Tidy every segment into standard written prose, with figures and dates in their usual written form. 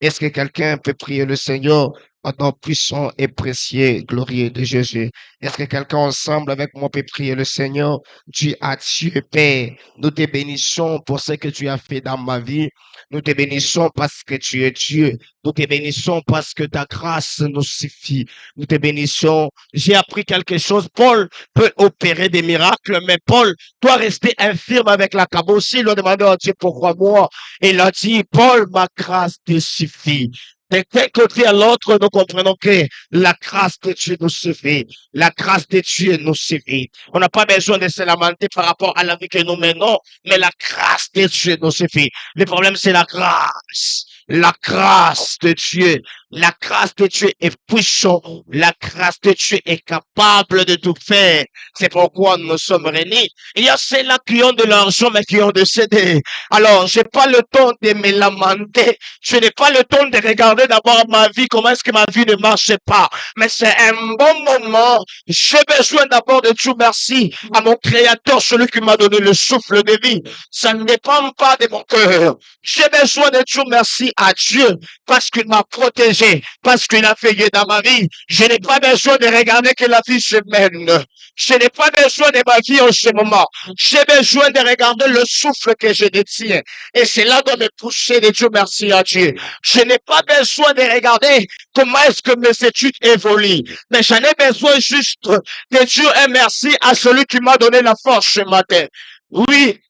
Est-ce que quelqu'un peut prier le Seigneur en nom puissant et précieux, glorieux de Jésus? Est-ce que quelqu'un ensemble avec moi peut prier le Seigneur? Dieu à Dieu, Père, nous te bénissons pour ce que tu as fait dans ma vie. Nous te bénissons parce que tu es Dieu. Nous te bénissons parce que ta grâce nous suffit. Nous te bénissons. J'ai appris quelque chose. Paul peut opérer des miracles, mais Paul doit rester infirme avec la cabosse. Il a demandé à Dieu pourquoi moi. Il a dit, Paul, ma grâce te suffit. D'un côté à l'autre, nous comprenons que la grâce de Dieu nous suffit. La grâce de Dieu nous suffit. On n'a pas besoin de se lamenter par rapport à la vie que nous menons, mais la grâce de Dieu nous suffit. Le problème, c'est la grâce. La grâce de Dieu. La grâce de Dieu est puissante. La grâce de Dieu est capable de tout faire. C'est pourquoi nous sommes réunis. Il y a ceux-là qui ont de l'argent, mais qui ont décédé. Alors, j'ai pas le temps de me lamenter. Je n'ai pas le temps de regarder d'abord ma vie, comment est-ce que ma vie ne marche pas. Mais c'est un bon moment. J'ai besoin d'abord de Dieu merci à mon Créateur, celui qui m'a donné le souffle de vie. Ça ne dépend pas de mon cœur. J'ai besoin de Dieu merci à Dieu parce qu'il m'a protégé, parce qu'il a veillé dans ma vie. Je n'ai pas besoin de regarder que la vie se mène. Je n'ai pas besoin de ma vie en ce moment. J'ai besoin de regarder le souffle que je détiens. Et cela doit me pousser de Dieu merci à Dieu. Je n'ai pas besoin de regarder comment est-ce que mes études évoluent. Mais j'en ai besoin juste de Dieu et merci à celui qui m'a donné la force ce matin. Oui,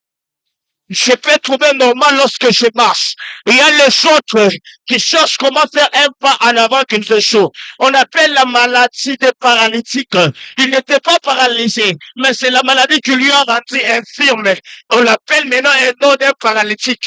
je peux trouver normal lorsque je marche. Il y a les autres qui cherchent comment faire un pas en avant qu'ils échouent. On appelle la maladie des paralytiques. Il n'était pas paralysé, mais c'est la maladie qui lui a rendu infirme. On l'appelle maintenant un nom d'un paralytique.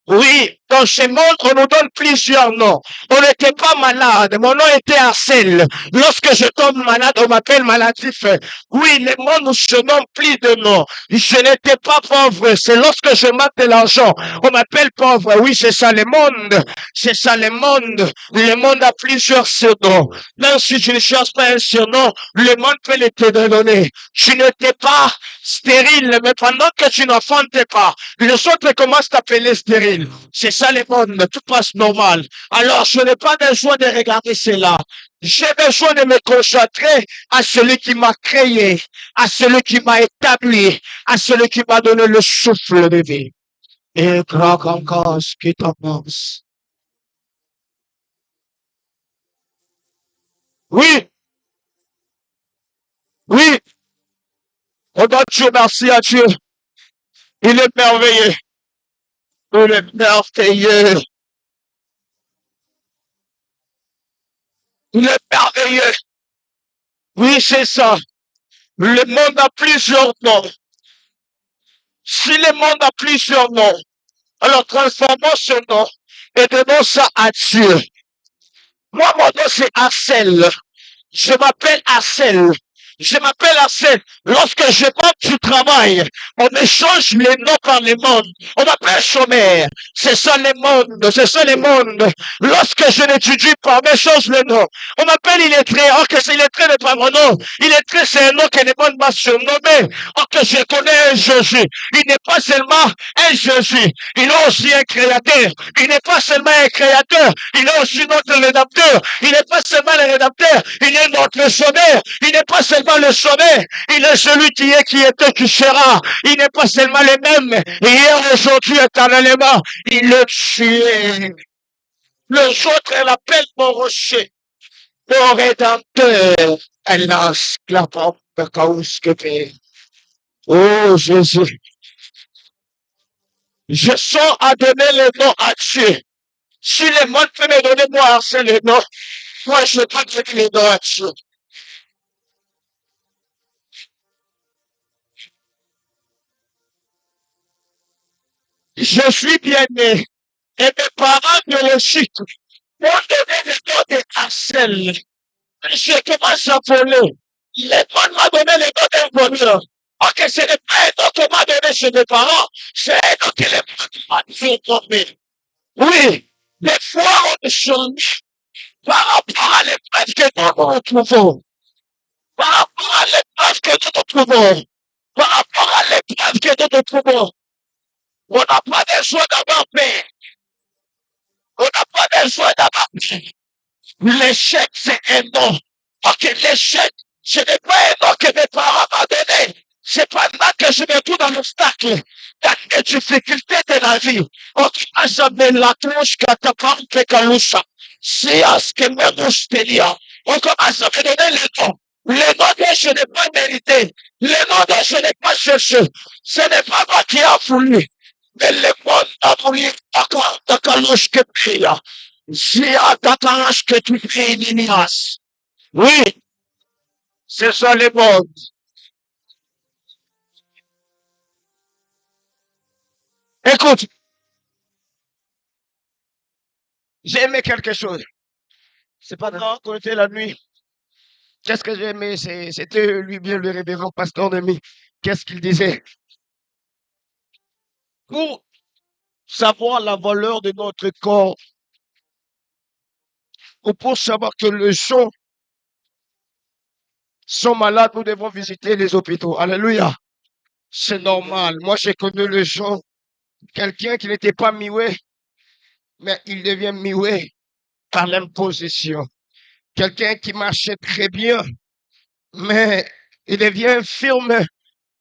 Oui, dans ce monde, on nous donne plusieurs noms. On n'était pas malade, mon nom était Arcel. Lorsque je tombe malade, on m'appelle maladif. Oui, le monde nous se nomme plus de noms. Je n'étais pas pauvre, c'est lorsque je manque de l'argent, on m'appelle pauvre. Oui, c'est ça le monde. C'est ça le monde. Le monde a plusieurs surnoms. Même si tu ne cherches pas un surnom, le monde peut le te donner. Tu n'étais pas stérile, mais pendant que tu n'enfantais pas, les autres commencent à t'appeler stérile. C'est ça le monde, tout passe normal. Alors, je n'ai pas besoin de regarder cela. J'ai besoin de me concentrer à celui qui m'a créé, à celui qui m'a établi, à celui qui m'a donné le souffle de vie. Et grand encore ce qui t'en pense. Oui, oui, on doit Dieu merci à Dieu. Il est merveilleux. Il est merveilleux. Il est merveilleux. Oui, c'est ça. Le monde a plusieurs noms. Si le monde a plusieurs noms, alors transformons ce nom et donnons ça à Dieu. Moi, mon nom, c'est Arcel. Je m'appelle Arcel. Je m'appelle Arcel. Lorsque je porte du travail, on échange les noms par les mondes. On m'appelle chômeur. C'est ça les mondes. C'est ça les mondes. Lorsque je n'étudie pas, on échange le nom. On m'appelle illettré. Oh, que c'est illettré n'est pas mon nom. Illettré, c'est un nom que les mondes m'a surnommé. Oh, que je connais un Jésus. Il n'est pas seulement un Jésus. Il est aussi un créateur. Il n'est pas seulement un créateur. Il est aussi notre rédempteur. Il n'est pas seulement le rédempteur. Il est notre sauveur. Il n'est pas seulement le sauveur. Il est celui qui était, qui sera. Il n'est pas seulement le même. Hier, aujourd'hui, éternellement. Il le tuait. Les autres l'appellent mon rocher. Mon rédempteur. Hélas, la pompe, cause que fait. Oh, Jésus. Je sens à donner le nom à Dieu. Si le monde peut me donner moi c'est le nom, moi je peux donner le nom à Dieu. Je suis bien né et mes parents biologiques m'ont donné le nom de Axel. Je commence à voler. Le monde m'a donné le nom d'un voleur. Ok, ce n'est pas un nom que m'a donné chez mes parents, c'est un nom que le monde m'a donné. Oui, des fois on change par rapport à l'épreuve que nous nous trouvons. Par rapport à l'épreuve que nous nous trouvons. Par rapport à l'épreuve que nous nous trouvons. On n'a pas besoin d'avoir peur. On n'a pas besoin d'avoir l'échec, c'est un nom. Ok, l'échec, ce n'est pas un nom que mes parents m'ont donné. C'est pendant que je me trouve dans l'obstacle, dans les difficultés de la vie. On commence à me la cloche quand tu parles de Kalusha. C'est à ce que me moustelia. On commence à me donner les noms. Les noms que je n'ai pas mérité. Les noms que je n'ai pas cherché. Ce n'est pas moi qui a voulu. Mais le monde a voulu encore de Kalush que prie. Si à t'attaches que tu fais l'ignorance. Oui, c'est ça le monde. Écoute, j'ai aimé quelque chose. C'est pas grand qu'on était la nuit. Qu'est-ce que j'ai aimé? C'était lui bien le révérend pasteur de mi. Qu'est-ce qu'il disait? Pour savoir la valeur de notre corps, ou pour savoir que les gens sont malades, nous devons visiter les hôpitaux. Alléluia. C'est normal. Moi, j'ai connu les gens, quelqu'un qui n'était pas mioué, mais il devient mioué par l'imposition. Quelqu'un qui marchait très bien, mais il devient infirme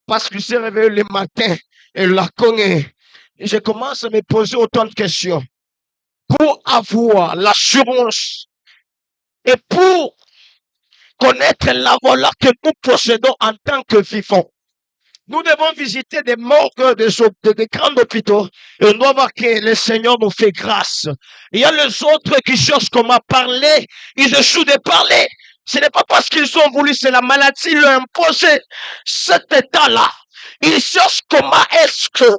parce qu'il s'est réveillé le matin et la connaît. Et je commence à me poser autant de questions. Pour avoir l'assurance et pour connaître la valeur que nous possédons en tant que vivants, nous devons visiter des morgues des grands hôpitaux et on doit voir que le Seigneur nous fait grâce. Il y a les autres qui cherchent comment parler, ils échouent de parler. Ce n'est pas parce qu'ils ont voulu, c'est la maladie leur a imposé cet état-là. Ils cherchent comment est-ce que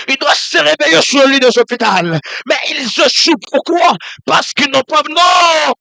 il doit se réveiller sur le lit de l'hôpital. Mais ils échouent. Pourquoi? Parce qu'ils n'ont pas... Non!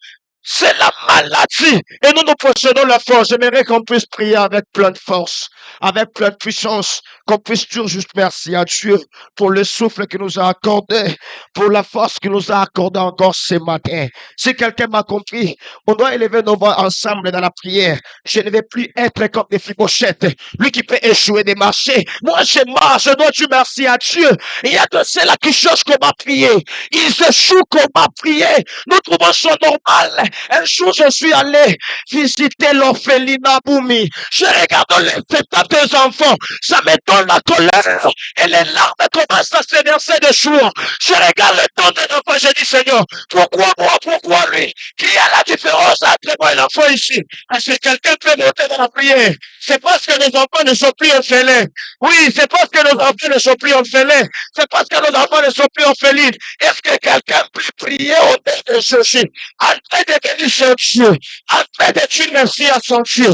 C'est la maladie. Et nous possédons la force. J'aimerais qu'on puisse prier avec plein de force, avec plein de puissance, qu'on puisse dire juste merci à Dieu pour le souffle qu'il nous a accordé, pour la force qu'il nous a accordé encore ce matin. Si quelqu'un m'a compris, on doit élever nos voix ensemble dans la prière. Je ne vais plus être comme des fibochettes, lui qui peut échouer des marchés. Moi, je marche, je dois dire merci à Dieu. Il y a de ceux-là qui cherchent comment prier. Ils échouent comment prier. Nous trouvons ça normal. Un jour, je suis allé visiter l'orphelinat Boumi. Je regarde les états des enfants. Ça me donne la colère. Et les larmes commencent à se verser de jour. Je regarde le temps des enfants. Je dis, Seigneur, pourquoi moi, pourquoi lui? Qui a la différence entre moi et l'enfant ici? Est-ce que quelqu'un peut monter dans la prière? C'est parce que nos enfants ne sont plus orphelins. Oui, c'est parce que nos enfants ne sont plus orphelins. C'est parce que nos enfants ne sont plus orphelines. Est-ce que quelqu'un peut prier au nom de Jésus? En train de bénir son Dieu. En train de dire merci à son Dieu.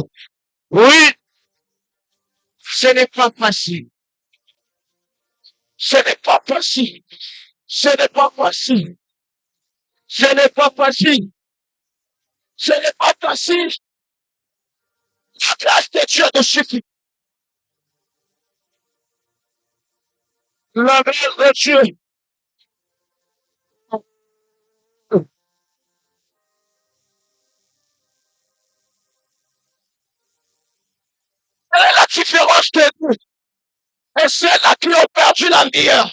Oui, ce n'est pas facile. Ce n'est pas facile. Ce n'est pas facile. Ce n'est pas facile. Ce n'est pas facile. La grâce de Dieu nous suffit. La grâce de Dieu. Quelle est la différence de nous et ceux-là qui ont perdu la meilleure?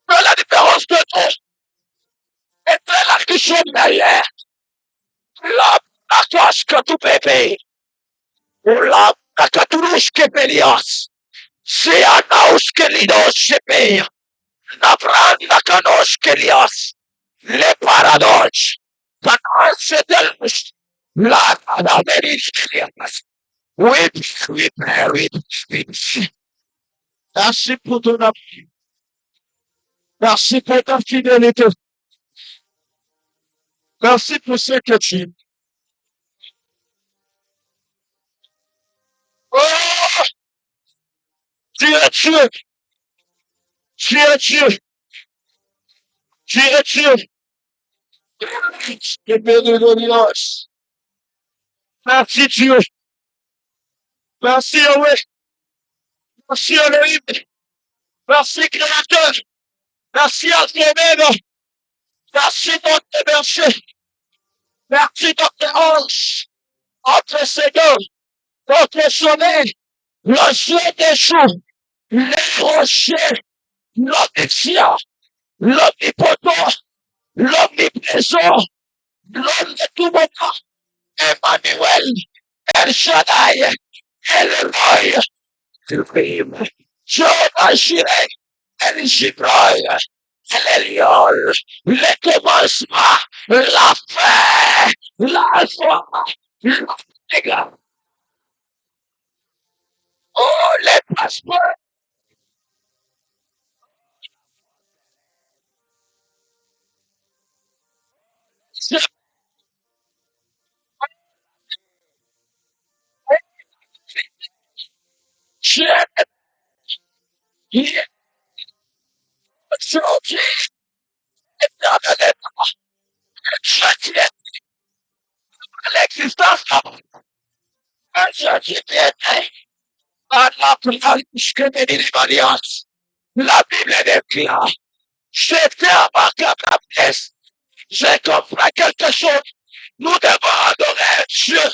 Quelle est la différence de nous et ceux-là qui sont meilleurs? La cache que tu bébé. La caturush que pelias. Si anaus que lidos se peia. La branda canos que lias. Le paradox. Canos se delus. La cadaverias. Oui, oui, oui, oui. Merci pour ton appui. Merci pour ta fidélité. Merci pour ce que tu es. Oh, tu es Dieu. Tu es Dieu. Tu es Dieu. Que bénédiction. Merci Dieu. Merci Yahweh. Merci Elohim. Merci Créateur. Merci Alpha. Merci notre berger. Merci notre ange. Notre Seigneur. Notre sommet. Le ciel des jours. Les rochers. L'omniscient. L'omnipotent. l'omniprésent, l'homme de tout moment, Emmanuel, El Shaddai, El Elohim, Jehovah Jireh, El Gibron, El Elyon, le commencement, la fin, l'alpha, l'oméga. Oh, les passeports, je suis aujourd'hui, dans je tiens à l'existence, je tiens à la plage que des démoniaques. La Bible déclare, j'étais à ma capacité, j'ai compris quelque chose. Nous devons adorer Dieu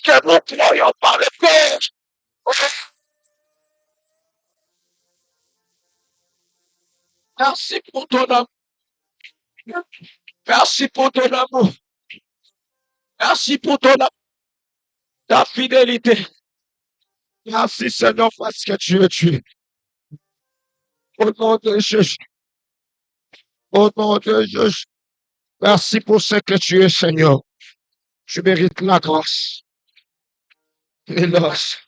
que nous croyons par le Père. Merci pour ton amour. Merci pour ton amour. Merci pour ton amour, ta fidélité. Merci Seigneur parce que tu es Dieu. Au nom de Jésus. Au nom de Jésus. Merci pour ce que tu es Seigneur. Tu mérites la grâce. Hélas,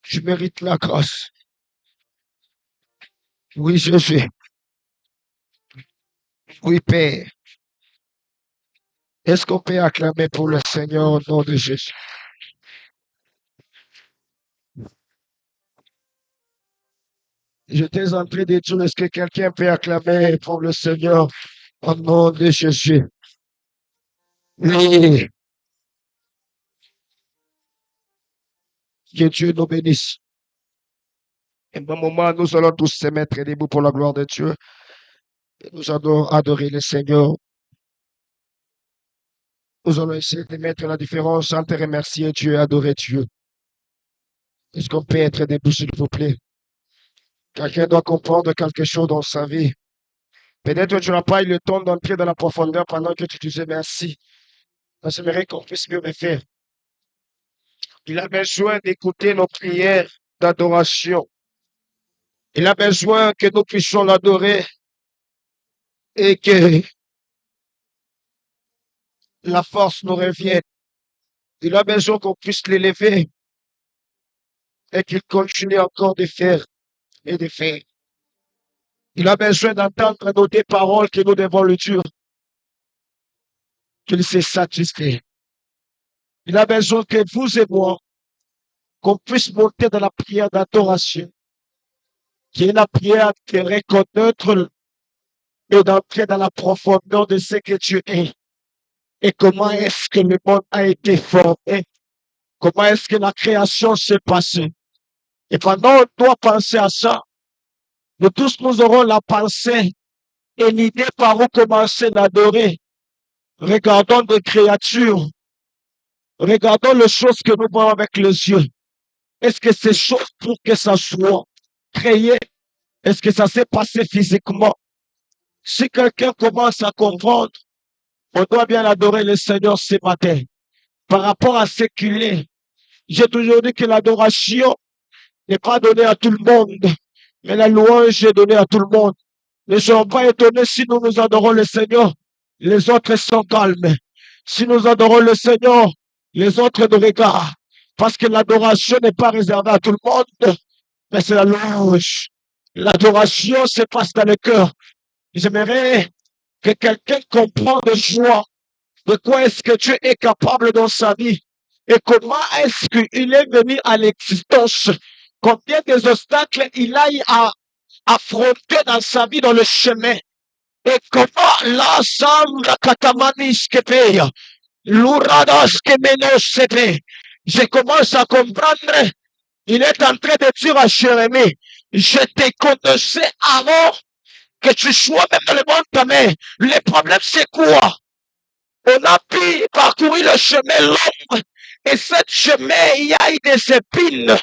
tu mérites la grâce. Oui Jésus. Oui Père. Est-ce qu'on peut acclamer pour le Seigneur au nom de Jésus? J'étais en train de dire, est-ce que quelqu'un peut acclamer pour le Seigneur au nom de Jésus? Oui, que Dieu nous bénisse. Et un moment, nous allons tous se mettre debout pour la gloire de Dieu. Et nous allons adorer le Seigneur. Nous allons essayer de mettre la différence entre remercier Dieu et adorer Dieu. Est-ce qu'on peut être debout, s'il vous plaît? Quelqu'un doit comprendre quelque chose dans sa vie. Peut-être que tu n'as pas eu le temps d'entrer dans la profondeur pendant que tu disais merci. Mais j'aimerais qu'on puisse mieux le faire. Il a besoin d'écouter nos prières d'adoration. Il a besoin que nous puissions l'adorer et que la force nous revienne. Il a besoin qu'on puisse l'élever et qu'il continue encore de faire et de faire. Il a besoin d'entendre nos deux paroles que nous devons lui dire, qu'il s'est satisfait. Il a besoin que vous et moi, qu'on puisse monter dans la prière d'adoration, qui est la prière de reconnaître et d'entrer dans la profondeur de ce que tu es. Et comment est-ce que le monde a été formé? Comment est-ce que la création s'est passée? Et pendant on doit penser à ça, nous tous nous aurons la pensée et l'idée par où commencer d'adorer. Regardons des créatures, regardons les choses que nous voyons avec les yeux. Est-ce que ces choses pour que ça soit créé, est-ce que ça s'est passé physiquement? Si quelqu'un commence à comprendre, on doit bien adorer le Seigneur ce matin. Par rapport à ce qu'il est, j'ai toujours dit que l'adoration n'est pas donnée à tout le monde, mais la louange est donnée à tout le monde. Ne soyons pas étonnés si nous nous adorons le Seigneur, les autres sont calmes. Si nous adorons le Seigneur, les autres nous regardent. Parce que l'adoration n'est pas réservée à tout le monde, mais c'est la louange. L'adoration se passe dans le cœur. J'aimerais que quelqu'un comprenne de joie de quoi est-ce que Dieu est capable dans sa vie et comment est-ce qu'il est venu à l'existence. Combien des obstacles il a eu à affronter dans sa vie dans le chemin. Et comment l'ensemble katamanis que paye, l'ouradas que menos se paye. Je commence à comprendre. Il est en train de dire à Jérémie, je te connaissais avant que tu sois même dans le monde de ta mère. Le problème, c'est quoi? On a pu parcourir le chemin long. Et ce chemin, il y a eu des épines,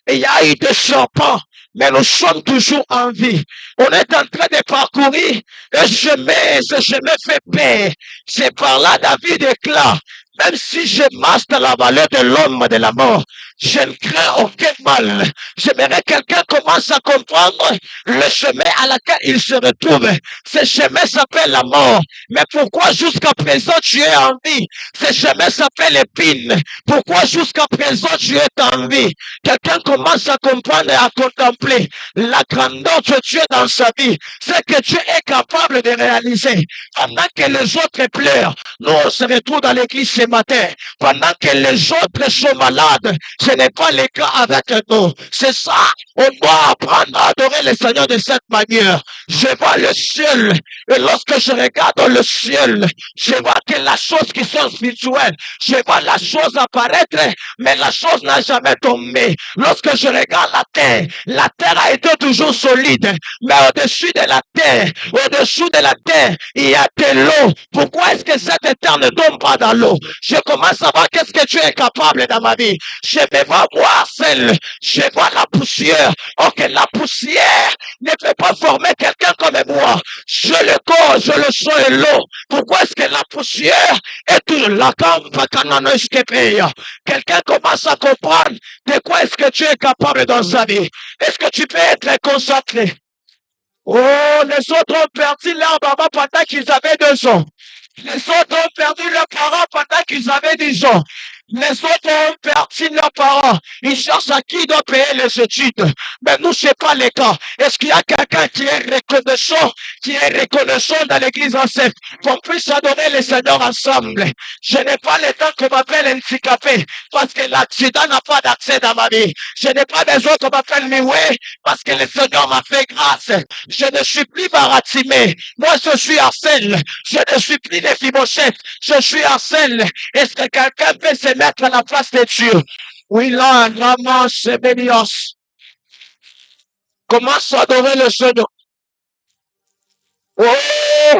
il y a eu des serpents. mais nous sommes toujours en vie. On est en train de parcourir ce chemin fait paix. C'est par là David déclare, même si je marche dans la vallée de l'homme de la mort, je ne crains aucun mal. J'aimerais que quelqu'un commence à comprendre le chemin à laquelle il se retrouve. Ce chemin s'appelle la mort. Mais pourquoi jusqu'à présent tu es en vie? Ce chemin s'appelle l'épine. Pourquoi jusqu'à présent tu es en vie? Quelqu'un commence à comprendre et à contempler la grandeur de Dieu dans sa vie. Ce que Dieu est capable de réaliser. Pendant que les autres pleurent, nous on se retrouve dans l'église ce matin. Pendant que les autres sont malades, ce n'est pas le cas avec nous. C'est ça. On doit apprendre à adorer le Seigneur de cette manière. Je vois le ciel. Et lorsque je regarde le ciel, je vois que la chose qui sont spirituelles, je vois la chose apparaître, mais la chose n'a jamais tombé. Lorsque je regarde la terre a été toujours solide, mais au-dessus de la terre, il y a de l'eau. Pourquoi est-ce que cette terre ne tombe pas dans l'eau? Je commence à voir qu'est-ce que Dieu est capable dans ma vie. Je vais voir celle, je vois la poussière. Ok, la poussière ne peut pas former quelqu'un comme moi. Je le corps, je le sens et l'eau. Pourquoi est-ce que la poussière est toujours la campe canano escapée? Quelqu'un commence à comprendre de quoi est-ce que tu es capable dans sa vie. Est-ce que tu peux être concentré? Oh, les autres ont perdu leur maman pendant qu'ils avaient 2 ans. Les autres ont perdu leurs parents pendant qu'ils avaient 10 ans. Les autres ont perdu leurs parents. Ils cherchent à qui doit payer les études. Mais nous, c'est pas le cas. Est-ce qu'il y a quelqu'un qui est reconnaissant dans l'église enceinte, qu'on puisse adorer le Seigneur ensemble? Je n'ai pas le temps qu'on m'appelle handicapé, parce que l'accident n'a pas d'accès dans ma vie. Je n'ai pas besoin qu'on m'appelle Miwé, parce que le Seigneur m'a fait grâce. Je ne suis plus baratimé. Moi, je suis Arsène. Je ne suis plus des Fibochette. Je suis Arsène. Est-ce que quelqu'un peut se mettre à la place de Dieu? Oui, là, vraiment, c'est bénios. Commence à adorer le Seigneur. Oh,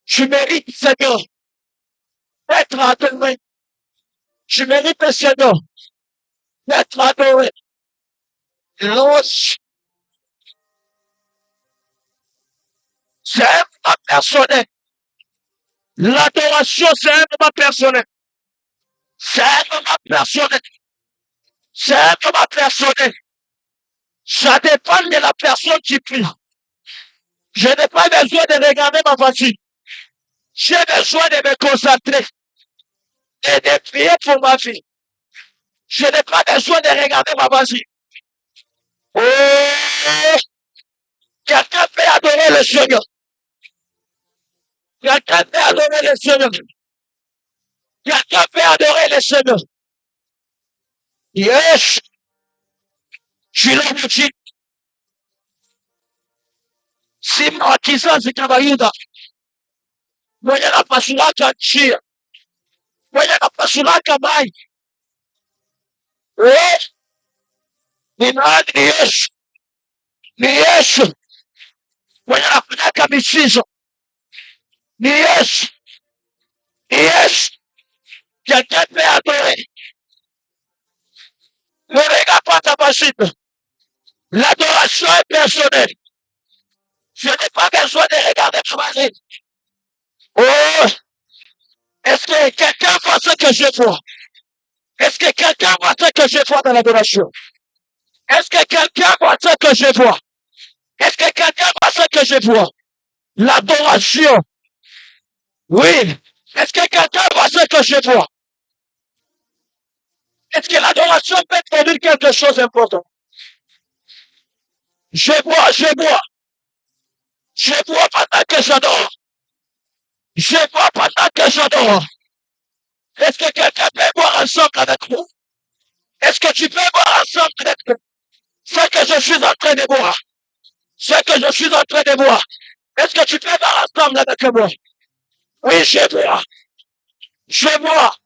tu mérites, Seigneur, d'être adoré. Tu mérites, Seigneur, d'être adoré. L'os, c'est un moment personnel. L'adoration, c'est un moment personnel. C'est un moment personnel. C'est un moment personnel. Ça dépend de la personne qui prie. Je n'ai pas besoin de regarder ma voiture. J'ai besoin de me concentrer et de prier pour ma vie. Je n'ai pas besoin de regarder ma voiture. Oh, quelqu'un peut adorer le Seigneur. Quelqu'un peut adorer le Seigneur. Quelqu'un peut adorer le Seigneur. Yes, je l'ai dit. Si moi, kizazi kawaida, mwenye napasulaka njia, mwenye napasulaka maji, eh, ni nani? Ni Yesu. Ni Yesu. Mwenye anafanyaka michezo, ni Yesu. Ni Yesu. Quelqu'un peut adorer. Ne regarde pas ta machine. L'adoration est personnelle. Je n'ai pas besoin de regarder ta machine. Oh, est-ce que quelqu'un voit ce que je vois? Est-ce que quelqu'un voit ce que je vois dans l'adoration? Est-ce que quelqu'un voit ce que je vois? Est-ce que quelqu'un voit ce que je vois? L'adoration. Oui. Est-ce que quelqu'un voit ce que je vois? Est-ce que l'adoration peut produire quelque chose d'important? Je vois, je vois. Je vois pendant que j'adore. Je vois pendant que j'adore. Est-ce que quelqu'un peut voir ensemble avec moi? Est-ce que tu peux voir ensemble avec moi? Ce que je suis en train de voir. Ce que je suis en train de voir. Est-ce que tu peux voir ensemble avec moi? Oui, je vois. Je vois.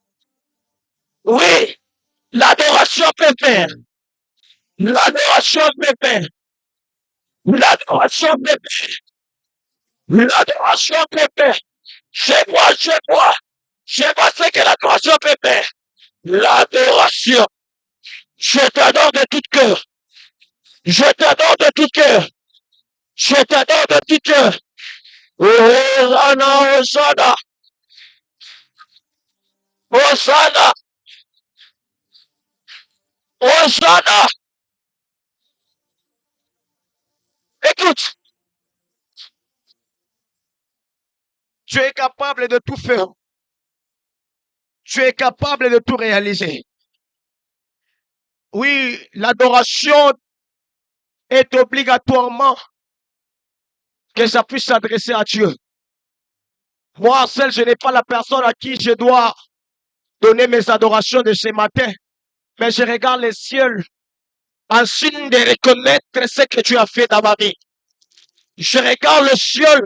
Oui. L'adoration peut faire. L'adoration peut faire. L'adoration peut faire. L'adoration peut faire. Je vois, je vois. Je vois ce que l'adoration peut faire. L'adoration. Je t'adore de tout cœur. Je t'adore de tout cœur. Je t'adore de tout cœur. Hosanna, Hosanna, Hosanna, Hosanna. Écoute, tu es capable de tout faire. Tu es capable de tout réaliser. Oui, l'adoration est obligatoirement que ça puisse s'adresser à Dieu. Moi, seul, je n'ai pas la personne à qui je dois donner mes adorations de ce matin, mais je regarde les cieux en signe de reconnaître ce que tu as fait dans ma vie. Je regarde le ciel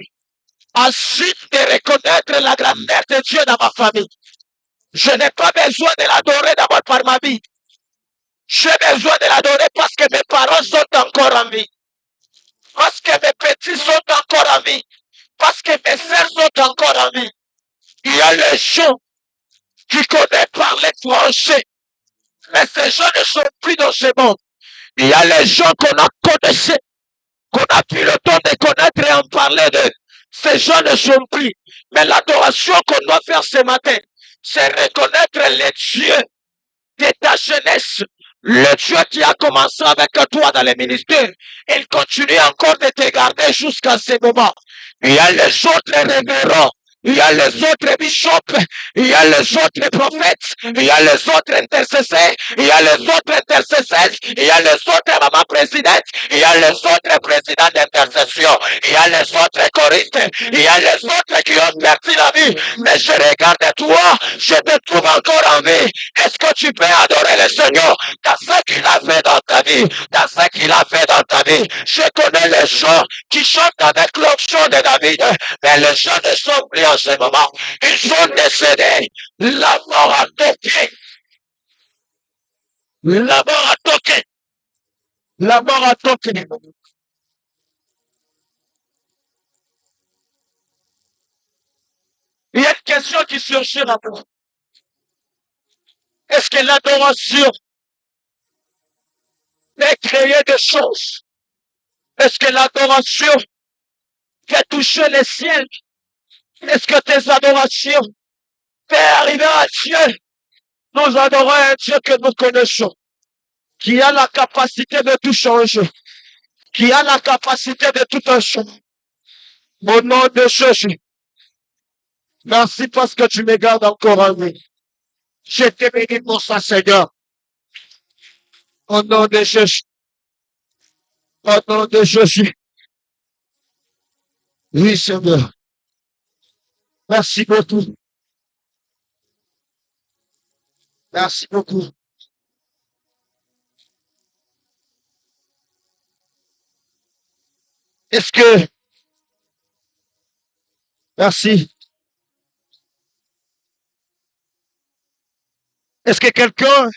en signe de reconnaître la grandeur de Dieu dans ma famille. Je n'ai pas besoin de l'adorer d'abord par ma vie. J'ai besoin de l'adorer parce que mes parents sont encore en vie. Parce que mes petits sont encore en vie. Parce que mes frères sont encore en vie. Il y a les gens qui connaissent parler français. Mais ces gens ne sont plus dans ce monde. Il y a les gens qu'on a connaissés, qu'on a pris le temps de connaître et en parler d'eux. Ces gens ne sont plus. Mais l'adoration qu'on doit faire ce matin, c'est reconnaître les dieux de ta jeunesse. Le Dieu qui a commencé avec toi dans les ministères, il continue encore de te garder jusqu'à ce moment. Il y a les autres révérends, il y a les autres bishops, il y a les autres prophètes, il y a les autres intercesseurs, il y a les autres intercesseurs, il y a les autres mamans présidentes, il y a les autres présidents d'intercession, il y a les autres choristes, il y a les autres qui ont perdu la vie. Mais je regarde toi, je te trouve encore en vie. Est-ce que tu peux adorer le Seigneur dans ce qu'il a fait dans ta vie, dans ce qu'il a fait dans ta vie? Je connais les gens qui chantent avec l'option de David, mais les gens ne sont plus en ce moment. Ils sont décédés. La mort a toqué. La mort a toqué. La mort a toqué. Il y a une question qui surgit à moi. Est-ce que l'adoration peut créer des choses? Est-ce que l'adoration peut toucher les ciels? Est-ce que tes adorations peuvent arriver à Dieu? Nous adorons un Dieu que nous connaissons, qui a la capacité de tout changer, qui a la capacité de tout changer. Au nom de Jésus, merci parce que tu me gardes encore en vie. Je te bénis pour ça, Seigneur. Au nom de Jésus. Au nom de Jésus. Oui, Seigneur. Merci beaucoup. Merci beaucoup. Est-ce que, merci. Est-ce que quelqu'un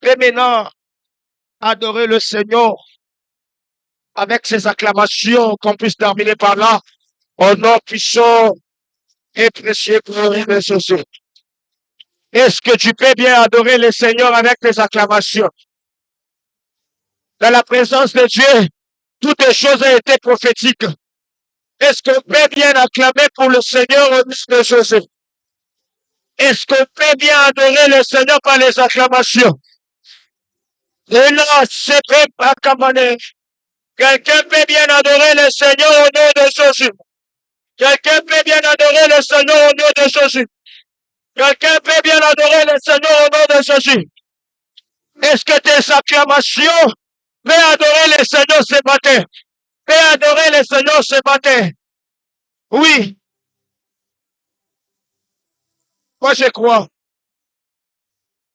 peut maintenant adorer le Seigneur avec ses acclamations, qu'on puisse terminer par là, au nom puissant et précieux glorieux de Jésus? Est-ce que tu peux bien adorer le Seigneur avec tes acclamations? Dans la présence de Dieu, toutes les choses ont été prophétiques. Est-ce qu'on peut bien acclamer pour le Seigneur au nom de Jésus? Est-ce qu'on peut bien adorer le Seigneur par les acclamations? Et là, c'est pas comme on est. Quelqu'un peut bien adorer le Seigneur au nom de Jésus. Quelqu'un peut bien adorer le Seigneur au nom de Jésus. Quelqu'un peut bien adorer le Seigneur au nom de Jésus. Est-ce que tes acclamations peuvent adorer le Seigneur ce matin? Peut adorer le Seigneur ce matin? Oui, moi je crois.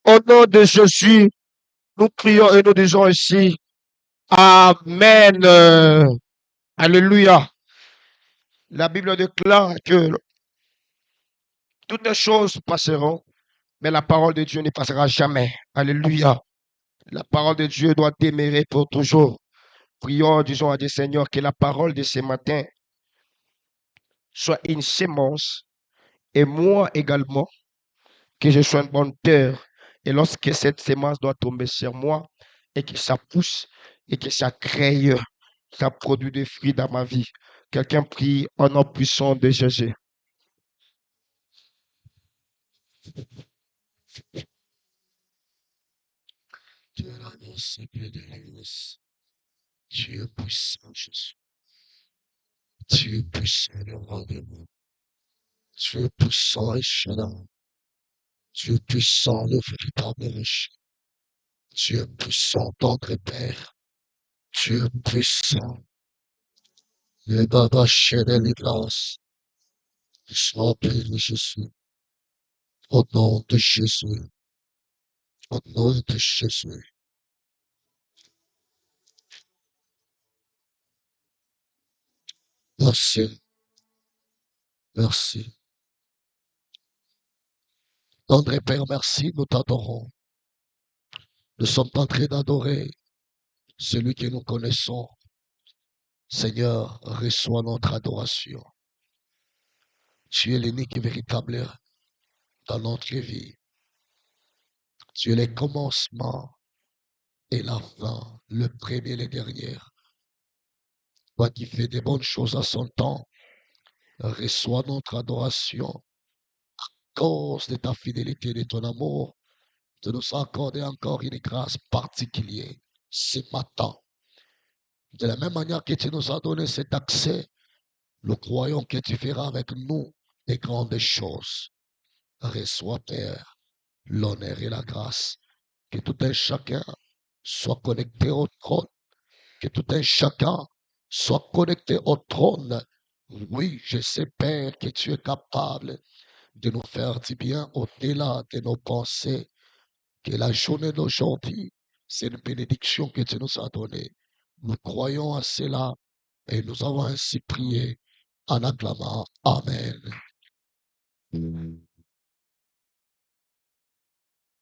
Au nom de Jésus, nous prions et nous disons ici, Amen. Alléluia. La Bible déclare que toutes les choses passeront, mais la parole de Dieu ne passera jamais. Alléluia. La parole de Dieu doit demeurer pour toujours. Prions, disons à Dieu Seigneur, que la parole de ce matin soit une sémence et moi également, que je sois un bon terre. Et lorsque cette sémence doit tomber sur moi, et que ça pousse et que ça crée, ça produit des fruits dans ma vie. Quelqu'un prie au nom puissant de Jésus. Dieu la grâce et de l'Église. Dieu puissant, Jésus. Dieu puissant, le roi des mondes. Dieu puissant et chaleur. Dieu puissant, le véritable riche. Dieu puissant, tendre et Père. Dieu puissant, le Baba de l'Église. Sois béni, Jésus. Au nom de Jésus. Au nom de Jésus. Merci. Merci. Tendre et Père, merci, nous t'adorons. Nous sommes en train d'adorer celui que nous connaissons. Seigneur, reçois notre adoration. Tu es l'unique et véritable dans notre vie. Tu es le commencement et la fin, le premier et le dernier. Toi qui fais des bonnes choses à son temps, reçois notre adoration. À cause de ta fidélité et de ton amour, de nous accorder encore une grâce particulière ce matin. De la même manière que tu nous as donné cet accès, nous croyons que tu feras avec nous des grandes choses. Reçois, Père, l'honneur et la grâce. Que tout un chacun soit connecté au trône. Que tout un chacun soit connecté au trône. Oui, je sais, Père, que tu es capable de nous faire du bien au-delà de nos pensées. Que la journée d'aujourd'hui, c'est une bénédiction que tu nous as donnée. Nous croyons à cela et nous avons ainsi prié en acclamant. Amen.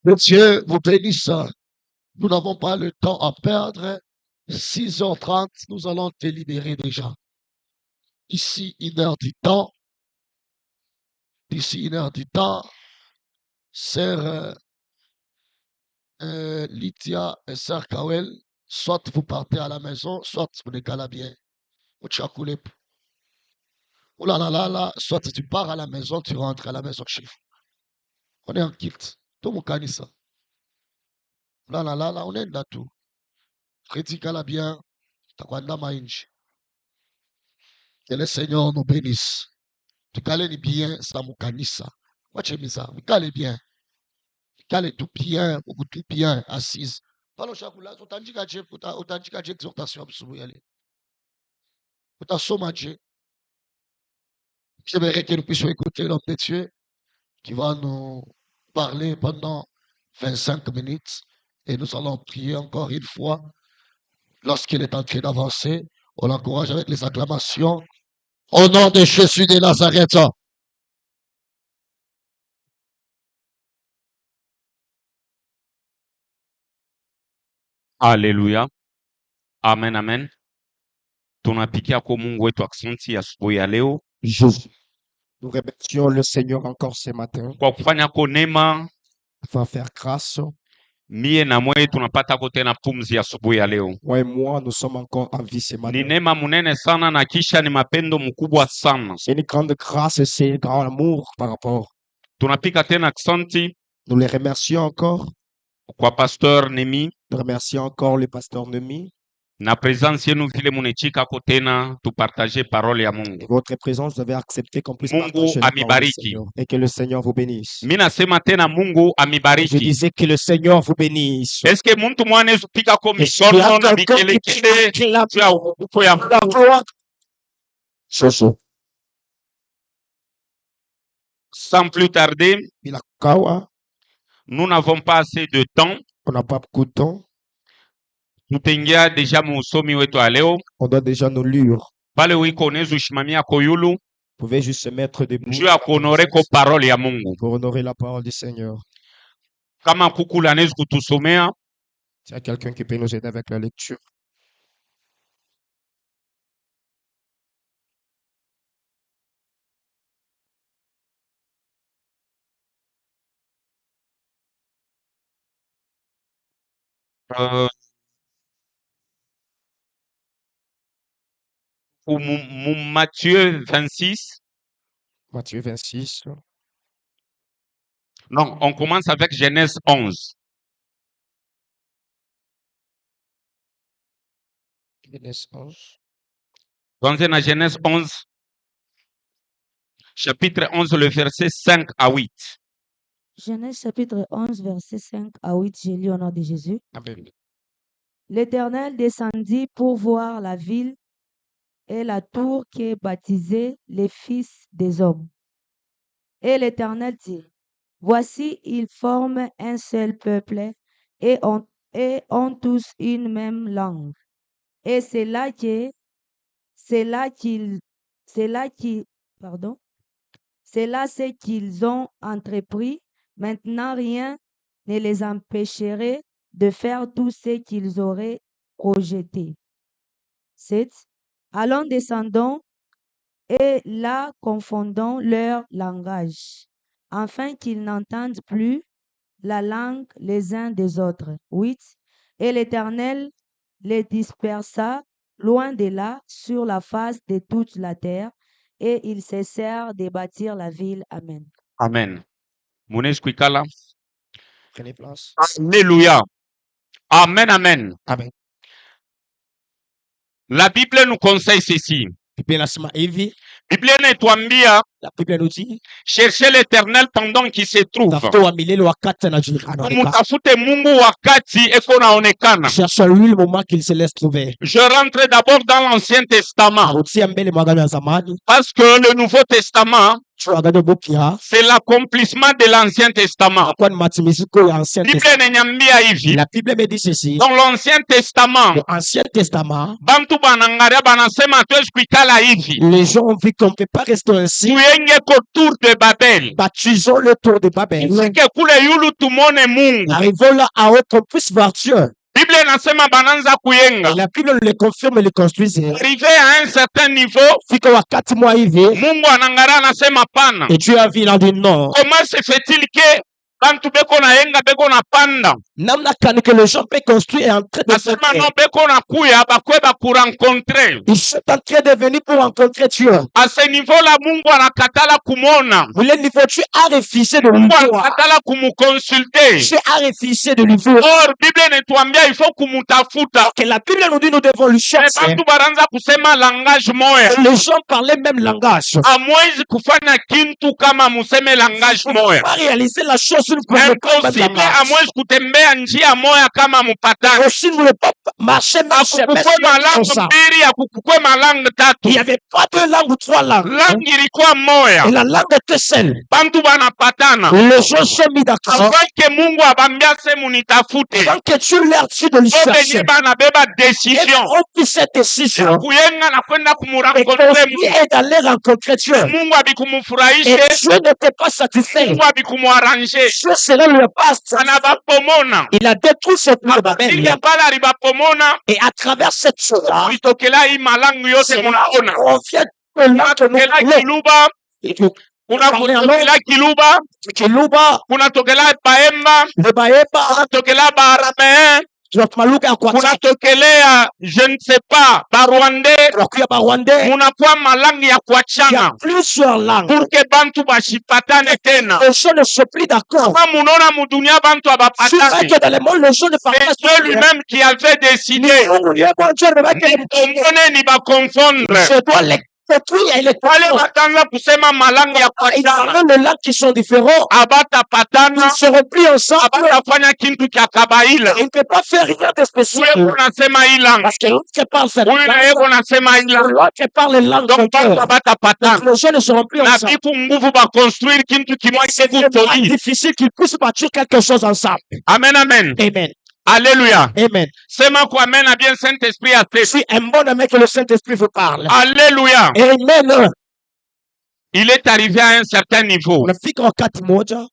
Que Dieu vous bénisse. Nous n'avons pas le temps à perdre. 6h30, nous allons te libérer déjà. D'ici 1 heure du temps, sœur Lydia et sœur Kawel, soit vous partez à la maison, soit vous décalez bien. Ou tu as coulé. Ou là, là, là, là, soit tu pars à la maison, tu rentres à la maison chez vous. On est en kit. Tout le monde ça. Là, là, là, là, on est là tout. Critique-la bien. Takwanda mainji. Que le Seigneur nous bénisse. Tu cales bien, ça mou kanisa. Moi, tu mis ça. Tu cales bien. Tu cales tout bien, ou tout bien, assise. Palo chakula, utandika je exhortation absolue yale. Utasoma je. J'aimerais que nous puissions écouter l'homme de Dieu qui va nous parler pendant 25 minutes et nous allons prier encore une fois. Lorsqu'il est en train d'avancer, on l'encourage avec les acclamations. Au nom de Jésus de Nazareth. Haleluya, amen, amen. Tunapigia kwa Mungu wetu aksanti asubuhi ya leo Jésus. Nous remercions le Seigneur encore ce matin. kwa kufanya ko neema. Va faire grâce. Mie na mwe tunapata ko tena pumzi asubuhi ya leo. Moi et moi, nous sommes encore en vie ce matin. Ni neema munene sana na kisha ni mapendo mkubwa sana. C'est une grande grâce, c'est un grand amour par rapport. Tunapika tena aksanti Nous les remercions encore. kwa pasteur Nemi Nous remercions encore le pasteur Nemi. na presence yenu vile munechika ko tena tupartager parole ya Mungu. Votre présence, vous avez accepté qu'on puisse Mungu partager la parole du amibariki. Seigneur et que le Seigneur vous bénisse. Mina sema tena Mungu Je amibariki. disais que le Seigneur vous bénisse. Est-ce que muntu mwane zupika ko Est-ce qu'il y mikono a na quelqu'un qui vikelekele clame ya uko ya la gloire? sans plus tarder? Bilakawa, Nous n'avons pas assez de temps. on n'a pas beaucoup de temps. Tutaingia deja musomi wetu wa leo. On doit déjà nous lire. Pale wiko unezu shimamia koyulu. Vous pouvez juste se mettre debout Juu ya kuonore ko parole ya Mungu. pour honorer la parole du Seigneur. Kama kukula nezu kutusomea. S'il y a quelqu'un qui peut nous aider avec la lecture. pour Matthieu 26. Matthieu 26. Non, on commence avec Genèse 11. Genèse 11. Dans la Genèse 11, chapitre 11, le verset 5 à 8. Genèse chapitre 11, verset 5 à 8, j'ai lu au nom de Jésus. Amen. L'Éternel descendit pour voir la ville et la tour qui baptisait les fils des hommes. Et l'Éternel dit, voici, ils forment un seul peuple et ont tous une même langue. Et c'est là qu'ils ce qu'ils ont entrepris. Maintenant, rien ne les empêcherait de faire tout ce qu'ils auraient projeté. 7. Allons, descendons et là confondons leur langage, afin qu'ils n'entendent plus la langue les uns des autres. 8. Et l'Éternel les dispersa loin de là sur la face de toute la terre, et ils cessèrent de bâtir la ville. Amen. Amen. Munez kuikala. Prenez place. Alléluia. Amen, amen. Amen. La Bible nous conseille ceci. Biblia inasema hivi, Bible inatuambia la Biblia inatuambia cherchez l'Éternel pendant qu'il se trouve. tafuta wa milele wakati anajulikana. Mutafute Mungu wakati eko naonekana. Cherche lui le moment qu'il se laisse trouver. Je rentre d'abord dans l'Ancien Testament Arutia mbele mwagano ya zamani, parce que le Nouveau Testament, tuagano bopya, c'est l'accomplissement de l'Ancien Testament. kwa ni matimiziko ya Ancien Bible Testament. inaniambia hivi. La Bible me dit ceci, Dans l'Ancien Testament, l'Ancien Testament, bantu banangaria banasema hatuwezi kuikala hivi. les gens ont vu qu'on ne peut pas rester ainsi. Tuyenge autour de Babel. Baptisons le tour de Babel. Ifike kule yulu tumone Mungu. Arrivons là à haut qu'on puisse voir Dieu. Bible inasema bananza Et kuyenga. la Bible le confirme et le construise. Arrivé à un certain niveau, Fika wakati mwa hivi, Mungu anangaria anasema pana. et Dieu a vu, il a dit non. Comment se fait-il que bantu beko na yenga beko na panda? Namna kani que les gens peuvent construire et entrer de Asema faire. no beko na kuya bakwe bakurencontrer. Ils sont en train de venir pour rencontrer Dieu. À ce niveau-là, Mungu anakatala kumona. Vous le niveau, tu as refusé de lui Mungu voir. anakatala kumukonsulte. Tu as refusé de lui voir. Or, Bible inatuambia il faut kumutafuta. Que la Bible nous dit nous devons lui chercher. Bantu baranza kusema langage moya. Les gens parlaient même langage. Hamwezi kufanya kintu kama museme langage Vous ne moya. pouvez pas réaliser la chose si vous ne pouvez pas même Impossible, langage. hamwezi kutembea njia moya kama mupatane. Aussi, vous ne pouvez pas marcher même chemin Akukukwe comme malangue ça. mbili, akukukwe malangue tatu. Il n'y avait pas deux langues ou trois langues. Langue ilikuwa moya. Et la langue était seule. Bantu banapatana. Les gens sont mis d'accord. Avant que Mungu abambia se munitafute. Tant que tu leur dis de lui Obenye chercher. banabeba Et décision. on prit cette décision. Kuyenga na kwenda Et kumurencontre Mungu. et d'aller rencontrer Dieu. Mungu Et abikumufurahishe. Dieu n'était pas satisfait. Mungu abikumuarrange. Dieu cela ne lui a pas satisfait. Anabapomona. Il a détruit cette tour de Babel. Ile pale alibapomona. Et à travers cette chose-là, Litokela hii malangu yote c'est là munaona. qu'on vient de là que nous Kunatokela voulons. Kiluba, Et tu kunatokela Kiluba, Kiluba, kunatokela Baemba, le Baeba, kunatokela Baaraméen, Maluka ya Kwatsa, kunatokelea je ne sais pas Barwandais, Rokuya Barwandais. munakuwa malangu ya Il y a kuachana plusieurs langues. pour que bantu bashipatane tena. Les gens ne sont plus d'accord. Kama munaona mudunia bantu C'est vrai abapatane, que dans le monde, les gens ne parlent c'est pas Dieu lui-même qui avait décidé. Omone ni bakonfondre. Je dois les détruire et les Wale détruire. bataanza kusema malangu ya Ils kuachana, parlent des langues qui sont différentes. abatapatana, Ils ne seront plus ensemble. abatafanya kintu kya kabaila. Ils ne peuvent pas faire rien de Huyo spécial. kunasema hii langue, Parce que l'autre qui parle cette huyu naye langue, kunasema hii langue. l'autre qui parle les langues Donc bantu contraires. abatapatana. Donc les gens ne seront plus Na ensemble. viku nguvu bakonstruire kintu kimoja C'est kiku vraiment solide. difficile qu'ils puissent bâtir quelque chose ensemble. Amen, amen. Amen. Alléluia. Amen. Sema kwa amen à bien Saint-Esprit a Je fait. suis un bon ami que le Saint-Esprit vous parle. Alléluia. Amen. Il est arrivé à un certain niveau. Unafika wakati moja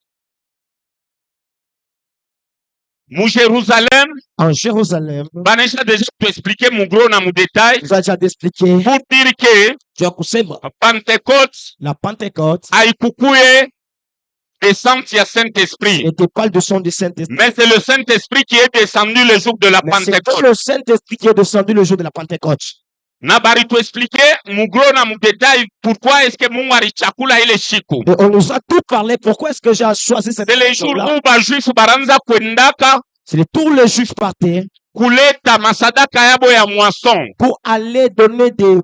Mu Jérusalem, en Jérusalem, banesha déjà tu expliquer mu gros na mu détail nous a déjà expliqué, pour dire que tu as kusema Pentecôte la Pentecôte haikukuye descente ya Saint-Esprit. n'était pas le son du Saint-Esprit. Mais c'est le Saint-Esprit qui est descendu le jour de la Mais c'est Pentecôte. le Saint-Esprit qui est descendu le jour de la Pentecôte. na bari tu expliquer muglo na mudetail pourquoi est-ce que Mungu alichakula ile siku. Et on nous a tout parlé. Pourquoi est-ce que j'ai choisi cette C'est les jours là? où bajuifu baranza kwendaka C'est tous les juifs partaient kuleta masadaka yabo ya moisson pour aller donner des,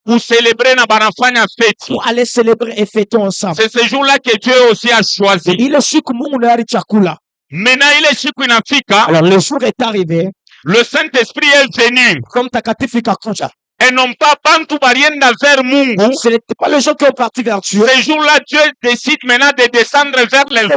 kucelebre na banafanya feti. pour aller célébrer et fêter ensemble. C'est ce jour-là que Dieu aussi a choisi. Ile siku Mungu na alichakula. Maintenant ile siku inafika, Alors le jour est arrivé, le Saint-Esprit est venu comme takatifu ikakuja. et non pas bantu barienda vers Mungu. Ce n'était pas les gens qui ont parti vers Dieu. Ce jour-là, Dieu décide maintenant de descendre vers les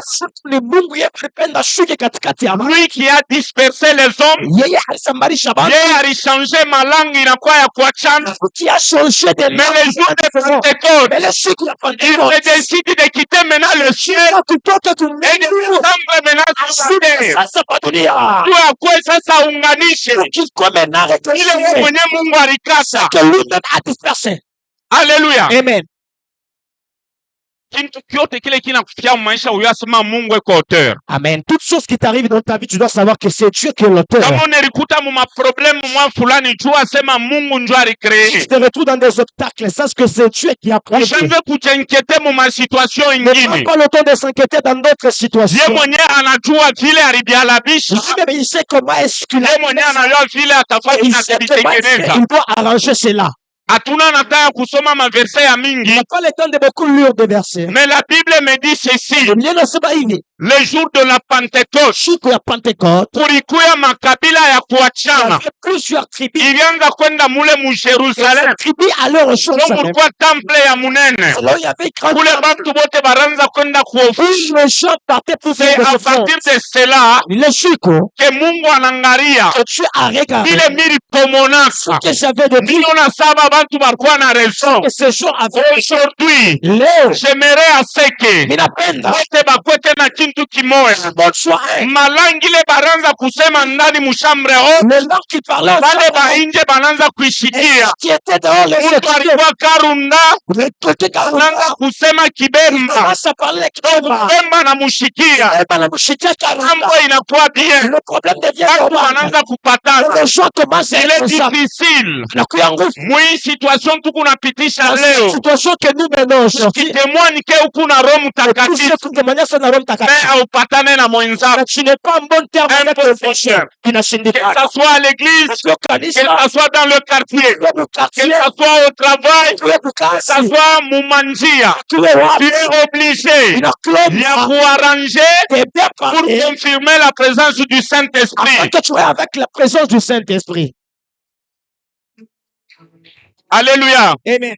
Ni Mungu yeye alipenda shuke katikati ya lui qui a dispersé les hommes. yeye alisambalisha bantu Yeye alichange malangi inakuwa ya kuachana. qui a changé de Mais les jours de Pentecôte, Mais le siku ya il Pentecôte décide de quitter maintenant le ciel kutoka et de tumbeni descendre maintenant sur la terre. sasa pa dunia Tu akwe sasa unganishe kilikuwa menare ile mwenye Mungu alikata. que lui-même a dispersé. Haleluya. Amen. Kitu kyote kile kinakufikia maisha uyasema Mungu eko auteur. Amen. Toute chose qui t'arrive dans ta vie, tu dois savoir que c'est Dieu qui est l'auteur. Kama unalikuta mu maproblemu mwa fulani, jua sema Mungu ndio Si alicree. tu te retrouves dans des obstacles, sache que c'est Dieu qui a créé. Usianze kujiinquiete mu masituation Ne prends ingine. pas le temps de s'inquiéter dans d'autres Ye situations. mwenyewe anajua vile alibialabisha. Lui-même, il sait comment est-ce qu'il Ye mwenyewe anajua vile atafanya il na sait comment est-ce kuvitengeneza. qu'il doit arranger cela. Hatuna nataka kusoma maverse ya Il mingi, n'a pas le temps de beaucoup lire des versets. mais la Bible me dit ceci. Biblia inasema hivi, Le jour de la Pentecôte, siku ya Pentecote, kulikuya makabila ya il y kuachana. avait plusieurs tribus. Ilianza kwenda mule mu Et Jerusalem. ces tribus allaient au Ndio Jérusalem. kulikuwa temple ya munene. Là, il y avait grand Kule bantu bote baranza kwenda kuofu. les gens partaient pour C'est faire des à offrandes. partir de cela Le siku que Mungu anangalia que tu as regardé, ile mili pomonasa. que j'avais de vie, Ndio nasaba bantu barikuwa na raison. que ces gens avaient Aujourd'hui, leo. j'aimerais aseke Ninapenda bote bakwete na kintu kimoya. bonne soirée. Malangile baranza kusema ndani mushambre ho. Les langues qui parlaient Bale bainje bananza kuishikia. qui étaient dehors, les Mtu alikuwa karunda anaanza kusema Kibemba. commence à parler avec Kibemba. Kibemba na mushikia. Eh ben, la mouchikia Karunda. Mambo inakuwa bien. Le problème devient Watu normal. wanaanza kupatana. Les gens commencent à Il être est ensemble. difficile. Na kuyangufu. Mwi situation tukunapitisha Dans cette leo. situation que nous menons aujourd'hui, Kitemwani ke uku na Roho tous Mtakatifu ceux qui témoignent sur la Rome mais Takatifu. haupatane na mwenzako. Mais tu n'es pas en bon terme avec le Impossible. prochain. Que Inashindikana. ça soit à l'église, Parce que que kanisa, ça soit dans le quartier, le que quartier, ça soit au travail, tuwe que ça kukasi, soit mumanjia. tuwe Tu wapi, es obligé inakloma, ya kuarranger t'es bien pour parlé, confirmer la présence du Saint-Esprit. afin que tu es avec la présence du Saint-Esprit. Alléluia. Amen.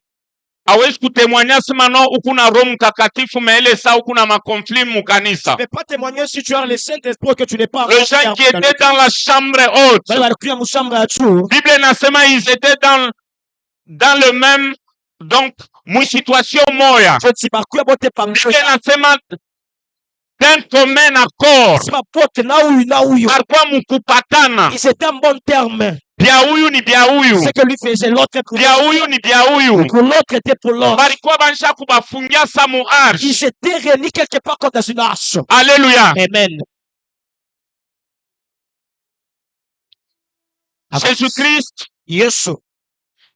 Hawezi kutemwanya sema no uku na Roho Mtakatifu mais ile saa uku na makonflit mukanisa. Tu ne peux pas témoigner si tu as le Saint-Esprit que tu n'es pas. Les gens qui étaient dans la chambre haute, Bale walikuya mushamba ya chuo, Bible nasema ils étaient dans le même, donc mu situation moya. boti bakuya bote pamoja. Bible nasema d'un commun accord. Sema pote na huyu. Alikuwa mkupatana. Ils étaient en bon terme. Bya huyu ni bya huyu. Ce que lui faisait l'autre pour Bya huyu ni bya huyu. pour l'autre était pour l'autre. Balikuwa banisha kubafungia sa mu arche. Ils étaient réunis quelque part comme dans une arche. Alléluia. Amen. Jésus-Christ Yesu,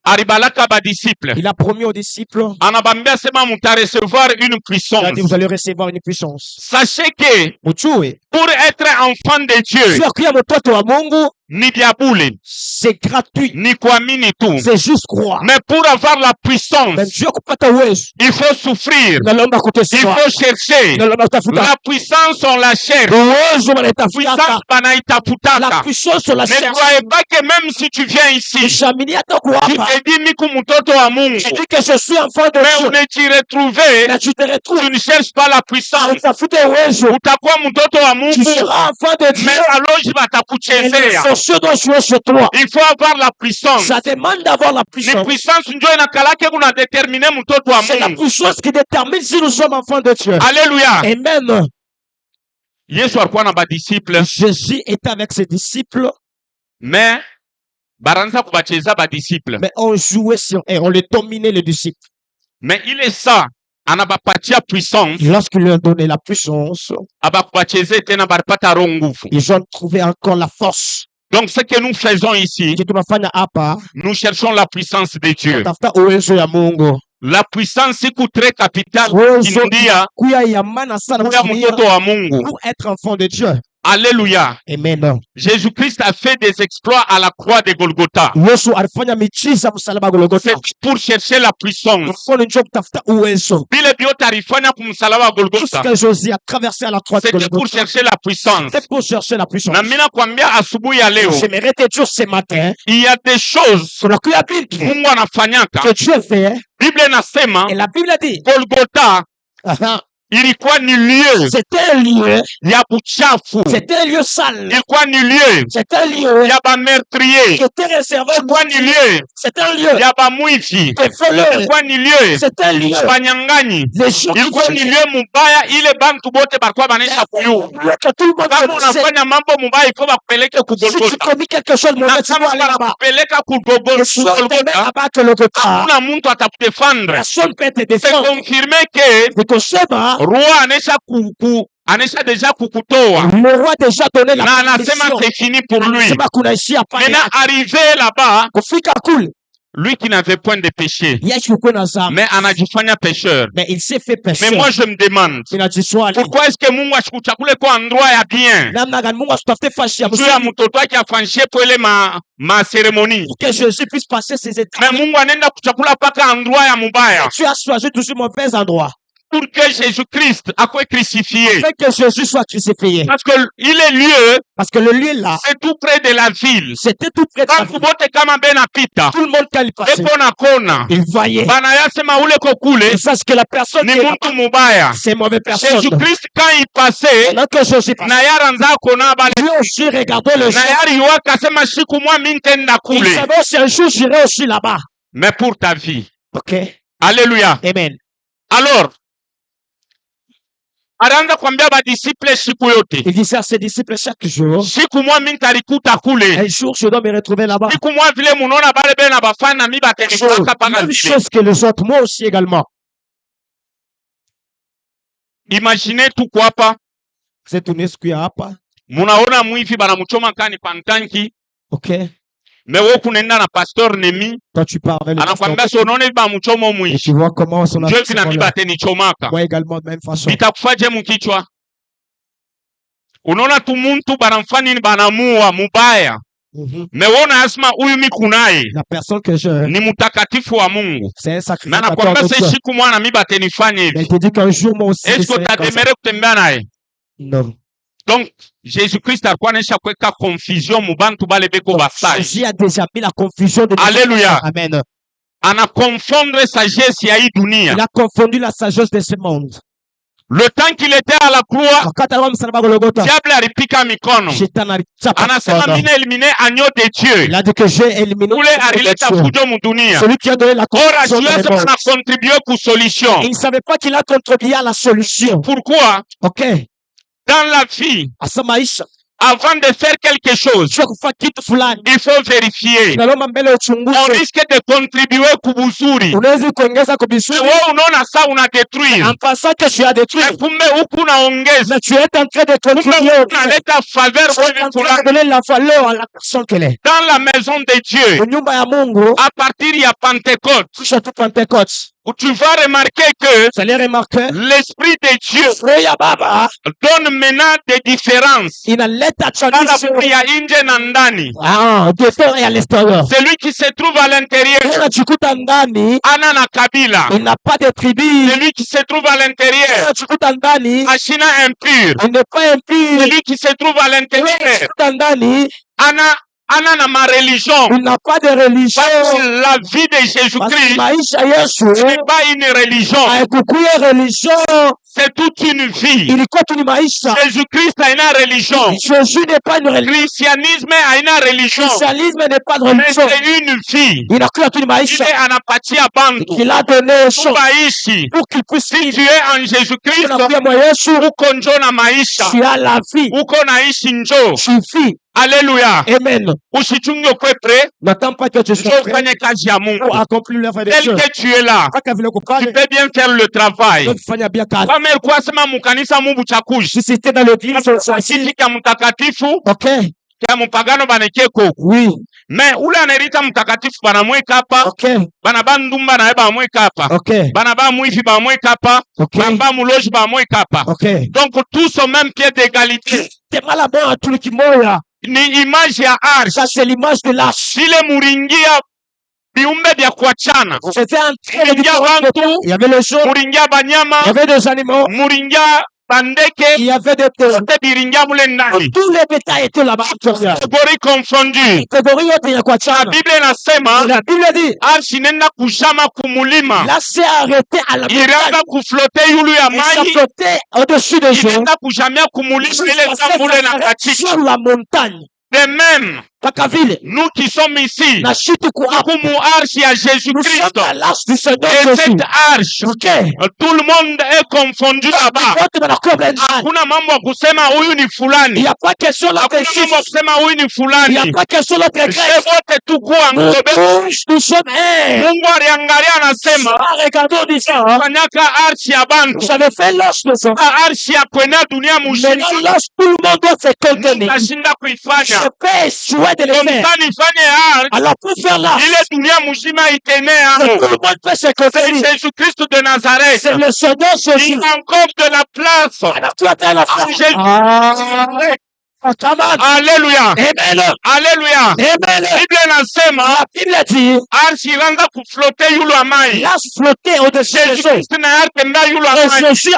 alibalaka ba disciples. il a promis aux disciples, Anabambia sema mutaresevoir une il a puissance. dit, vous allez recevoir une puissance. Sachez que Mujue, pour être enfant de Dieu, tu akuya mtoto wa Mungu, ni vya bure, c'est gratuit. ni kuamini tu. C'est juste croire. Mais pour avoir la puissance, Mais Dieu kupata uwezo, il faut souffrir. nalomba Il kuteswa, faut chercher. nalomba kutafuta. La puissance, on la cherche. Uwezo wanaitafutaka. Puissance, La banaitafutaka. puissance on la Ne cherche. croyez pas que même si tu viens ici, Ushamini hata tu kuhapa. te dis miku mtoto wa Mungu, Tu dis que je suis enfant de mais Dieu. on est retrouvé, Mais tu te retrouves tu ne cherches pas la puissance. utafute uwezo. Utakuwa mtoto wa Tu Mungu, seras enfant de Dieu. mais alors je Et les batakuchezea. sociaux doivent jouer sur toi. Il faut avoir la puissance. Ça demande d'avoir la Ni puissance. puissance ndio inakalake kuna determine mtoto wa C'est la Mungu. puissance qui détermine si nous sommes enfants de Dieu. Alléluia. Et même Yesu alikuwa na badisciple, Jésus était avec ses disciples, mais baranza kubacheza badisciple. mais on jouait sur eux, on les dominait les disciples. Mais il est ça, anabapatia puissance, Lorsqu'ils lui ont donné la puissance, abakubacheze tena baripata roho nguvu. ils ont trouvé encore la force. Donc ce que nous faisons ici, kitu tunafanya hapa nous cherchons la puissance de Dieu. tafuta uwezo ya Mungu. La puissance iko très capitale Uwezo india kuya ya maana sana kuya mtoto wa Mungu. pour être enfant de Dieu. Alléluia. Amen. Jésus-Christ a fait des exploits à la croix de Golgotha. Yesu alifanya miujiza msalaba Golgotha. C'est pour chercher la puissance. Mkono njoo kutafuta uwezo. Vile vyote alifanya kumsalaba wa Tout ce Golgotha, que Josué a traversé à la croix de c'était pour Golgotha, chercher la puissance. c'est pour chercher la puissance. Na mimi nakwambia asubuhi ya leo, J'aimerais te dire ce matin, il y a des choses kuna kuya vitu Mungu anafanyaka. que Dieu fait, Biblia inasema et la Bible dit, Golgotha ilikuwa ni lieu c'était un lieu, ya buchafu, c'était un lieu sale, ilikuwa ni lieu c'était un lieu ya bameurtrier, qui était réservé, ilikuwa ni lieu c'était un lieu ya bamwivi, des voleurs, ilikuwa ni lieu c'était un lieu banyang'anyi, des gens qui ilikuwa ni lieu mubaya, ile bantu bote balikuwa banaisha kuyu. que tout le monde Kama connaissait. unafanya mambo mubaya, ifo bakupeleke ku Si tu Golgotha, commis quelque chose de na mauvais, tu dois kama aller là-bas. banakupeleka ku Et si tu te mets Golgotha, là-bas que le Golgotha, hakuna muntu atakudefendre. personne peut te C'est défendre. confirmé que C'est que Sheba, roi anaisha deja kukutoa le roi déjà donné la na anasema permission. c'est fini pour lui. Anasema kunaishia pale. Maintenant arrivé là-bas, Kufika kule, lui qui n'avait point de péché, yeye yuko na dhambi, mais anajifanya pécheur. mais il s'est fait Mais péché. moi je me demande, Ninajiswali, pourquoi est-ce que Mungu asikuchakule kwa endroit ya bien namna gani Mungu asitafute fashi ya juu ya mzuri mtoto wake afanyishie pole ma cérémonie, pour que Jésus puisse passer ses mais étapes. Mungu anaenda kuchakula paka endroit ya mubaya Tu as choisi toujours mauvais endroit. pour que Jésus-Christ akwe crucifié. Fait que Jésus soit crucifié. Parce que il est lieu, Parce que le lieu là, c'est tout près de la ville. c'était tout près de la Bantu ville. bote kama benapita Tout le monde quand il passait, epo na kona il voyait. banayasema ule kokule Et sache que la personne ni qui est muntu là-bas, mubaya. c'est mauvaise personne. Jésus-Christ quand il passait Pendant que Jésus passait, na yaranza kona bale lui aussi regardait le na jour. yari iwaka sema siku mwa mintenda Il kule. savait aussi un jour j'irai aussi là-bas. Mais pour ta vie. Ok? Alléluia. Amen. Alors anaanza kuambia badisiple siku yote, Il disait à ses disciples chaque jour, siku mwa mintalikuta kule, un jour je dois me retrouver là-bas. siku mwa vile munaona bale bena bafana mi batenifaka paka Même vile. chose que les autres, moi aussi également. Imaginez tuko hapa, Vous êtes tourné ce qu'il y a hapa. munaona mwivi banamuchoma kani pantanki, Ok? mais wewe kunaenda na pastor Nemi Toi tu pars avec le anakwambia pasteur. si unaona hivi bamuchoma Et mwivi tu vois comment son njo hivi na mi action. batenichomaka Moi également de même façon. bitakufaje mukichwa? Unaona tu muntu banamfanya nini, banamua mubaya, me wona asema huyu miku naye La personne que je... ni mtakatifu wa Mungu, C'est un na sacrificateur nakwambia de se Dieu. siku mwana mi batenifanya Mais il hivi, te dit qu'un jour moi aussi je eske serai comme ça. utademere kutembea naye? Non. Donc Jésus-Christ alikuwa anaisha kuweka confusion mubantu bale beko basai, Jésus a déjà mis la confusion de Alléluia. Amen. anakonfondre sagesse ya hii dunia. Il a confondu la sagesse de ce monde. Le temps qu'il était à la croix, Wakati alikuwa msalaba Golgotha, diable alipika mikono, shetani alichapa anasema mkono. mine elimine agneau de Dieu, Il a dit que j'ai éliminé ule alileta fujo mudunia. celui qui a donné la Ora confusion dans le Dieu monde. a contribué ku solution. Il ne savait pas qu'il a contribué à la solution. Pourquoi? Ok? Dans la vie, Asa maisha, avant de faire quelque chose, sio kufanya kitu fulani, il faut vérifier. unalomba mbele On uchunguze. risque de contribuer kubuzuri. Unaweza kuongeza kwa vizuri Wewe unaona saa una détruire, en pensant que tu as détruit, kumbe huku unaongeza, mais tu es en train de contribuer. unaleta faveur Tu es kwa en train de fulani. donner la valeur à la personne qu'elle est. Dans la maison de Dieu, Nyumba ya Mungu, à partir ya Pentecôte, kisha tu Pentecôte. tu vas remarquer que Vous allez remarquer, l'Esprit de Dieu Roho ya Baba donne maintenant des différences. inaleta Dans la tradition ya nje na ndani. dehors et à l'extérieur. Celui qui se trouve à l'intérieur, Unajikuta ndani ana na kabila. il n'a pas de tribu. Celui qui se trouve à l'intérieur, Unajikuta ndani ashina impur. il n'est pas impur. Celui qui se trouve à l'intérieur, Unajikuta ndani ana na ma religion. il n'a pas de religion. Parce que la vie de Parce que Jésus-Christ maisha Yesu n'est pas une religion, haikukuya religion, c'est toute une vie. ilikuwa tu ni maisha. Jésus-Christ a une religion. Jésus n'est pas une religion. Christianisme a une religion. Christianisme n'est pas de Mais religion. c'est une vie. Inakuya tu ni Il maisha est anapatia bantu. qu'il a donné aux gens Kubaishi. pour qu'ils puissent Si vivre. tu es en Jésus-Christ, Unakuya mwa Yesu, uko njo na maisha. tu as la vie. Uko naishi njo. Tu vis. Alléluia. Amen. Usichunge ukwe pre, N'attends pas que tu sois njo prêt ufanye kazi ya pour Mungu. accomplir l'œuvre de Tel Dieu. que tu es là, Mpaka vile tu kufanya, peux bien faire le travail. ndio kufanya bien kazi. Kama ilikuwa sema mukanisa Mungu chakushi. Si c'était dans l'église, on s'assied. Kiti cha mtakatifu Ok. kia mupagano banekeko. Oui. Mais ule anaita mtakatifu banamweka hapa. Ok. Banaba ndumba naye bamweka hapa. Ok. Banaba mwivi bamweka hapa. Ok. Banaba muloji bamweka hapa. Ok. Donc tous au même pied d'égalité. T'es mal à mort à tout le kimoya. Ni image ya arche. Ça, c'est l'image de l'arche. Ile muringia viumbe vya kuachana. C'était un trait de Muringia bantu, Il y avait les gens, muringia banyama, il y avait des animaux, muringia bandeke, il y avait des terres. te biringia mule ndani. Tous les bétails étaient là-bas. Catégorie confondue. Catégorie yote ya kwa Na chana. Biblia inasema La Bible dit, arche inaenda kushama kumulima. là c'est arrêté à la Iraanza montagne. kuflote yulu ya Et ça maji, flottait au-dessus des gens. inaenda kushamia kumulima ile Ça zambule na s'arrête katika. sur la montagne. De même, Pakaville. nous qui sommes ici, Na shiti kuapa. kumu arche ya Nous sommes Jésus-Christ. à l'arche du Seigneur Et Jésus. cette arche, Ok. tout le monde est confondu là-bas. Wote wanakuwa blinded. Hakuna mambo ya kusema huyu ni Il fulani. n'y a pas question là Hakuna mambo ya kusema huyu ni Il n'y fulani. a pas question là Sisi wote tuko angobe. Nous sommes un. Mungu aliangalia anasema Regardons d'ici. fanyaka arche ya bantu. J'avais fait l'os de son. Arche ya kuenea dunia mzima. Maintenant, l'os, tout le monde doit se contenir. Tashinda Je kuifanya. peux échouer de le Comme faire. ça nifanye arche. Alors, pour faire là, Ile dunia mzima itenee tout hapo. le monde peut se C'est contenir. Jésus-Christ de Nazareth. C'est le Seigneur Jésus. Il a encore de la place. Alors, tu attends la fin. Jésus. Come on. Alléluia. Amen. Alléluia. Amen. Biblia inasema La Bible dit, arche iraanza kuflote yulu ya mai. l'as flotté au-dessus des Jésus choses. Kristo na yake nda yulu ya Et mai. Jésus,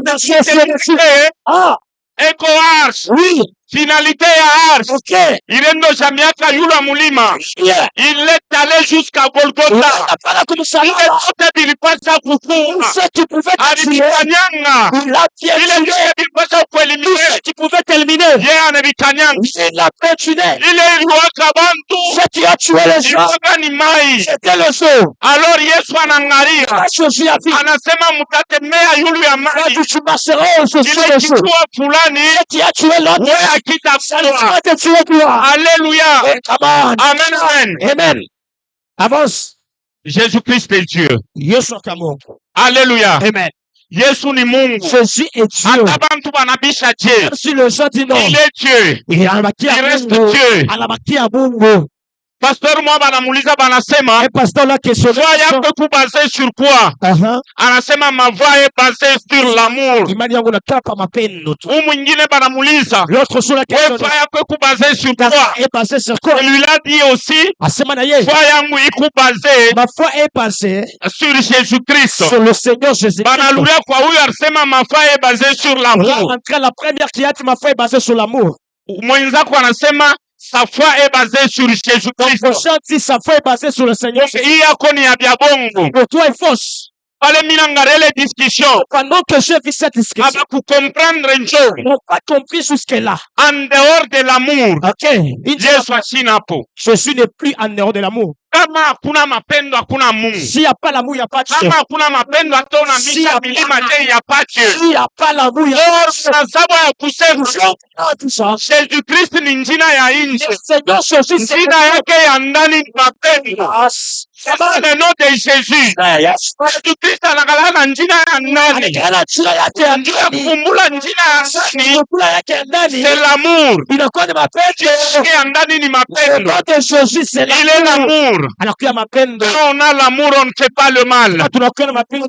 merci, merci. Eh, Ah, eko arche. oui, Finalité ya arche. ok. Iliendosha miaka yulu ya mulima. Yeah. Il est allé jusqu'à Ouais, Golgotha. t'as pas comme ça, Ile là. yote vilipasha Tout kufunga. ce qui pouvait te tuer, Alivikanyanga. il l'a Ile tué. yote vilipasha Tout kuelimine. ce qui pouvait t'éliminer, Yeye anavikanyanga. il l'a fait tuer. Ile iliwaka bantu. Ce qui a tué les gens, Ilikuwa ni mai. c'était le feu. Alors Yesu anangalia. Là, Jésus a dit, Anasema mtatemea yulu ya là, mai. tu marcheras au-dessus Ile des feux. kichwa fulani. Ce qui a tué l'autre, Wewe ça ne akitakuwa. va te tuer toi. Alléluia. Come on. Amen, amen. Amen. Avance. Jésus-Christ est Dieu. Yesu kamo. Alléluia. Amen. Yesu ni Mungu. Jésus est Dieu. Hata bantu banabisha Dieu. Même si le gens disent non, Il est Dieu. il anabakia Il reste Mungu. Dieu. Anabakia Mungu. Pasteur moi banamuuliza banasema Un pasteur l'a questionné. foi yako iko basée sur quoi? Anasema ma foi est basée sur l'amour. Imani yangu nakaa kwa mapendo tu. Huyu mwingine banamuuliza L'autre sur la wewe question foi yako iko basée sur quoi? est passée sur quoi? Celui-là dit aussi Asema na yeye. foi yangu iko basée Ma foi est passée sur Jésus-Christ. sur le Seigneur Jésus-Christ. Banalulia kwa huyu alisema ma foi est basée sur Là, l'amour. entre la première qui a dit ma foi est basée sur l'amour. Mwenzako anasema sa foi est basée sur Ton Jésus-Christ. prochain dit sa foi est basée sur le Seigneur. Hii yako ni ya bya bongo. Pour toi est fausse. Pale mina ngarele discussion. Pendant que j'ai vu cette discussion, Aba kukomprendre njo. ils n'ont pas compris jusque-là. En dehors de l'amour. Ok. Yesu ashina hapo. Jésus n'est plus en dehors de l'amour. Kama hakuna mapendo hakuna Mungu. S'il n'y a pas l'amour, il n'y a pas de Dieu. Kama hakuna mapendo hata unamisha milima je ya pas Dieu. S'il n'y a pas l'amour, il n'y a pas de Dieu. Na sababu ya kusema Tout ça. Jésus-Christ ni njina ya nje. Le Seigneur Jésus, c'est Njina yake ya ndani ni mapendo. Sema le nom de Jésus. Jésus-Christ anakalala na njina ya ndani. Ndio ya kukumbula njina ya ndani. C'est l'amour. inakuwa ni mapendo. Yake ya ndani ni mapendo. Yote Jésus, c'est Il est l'amour. anakuwa mapendo. Quand on a l'amour, on ne fait pas le mal. Tunakuwa na mapendo.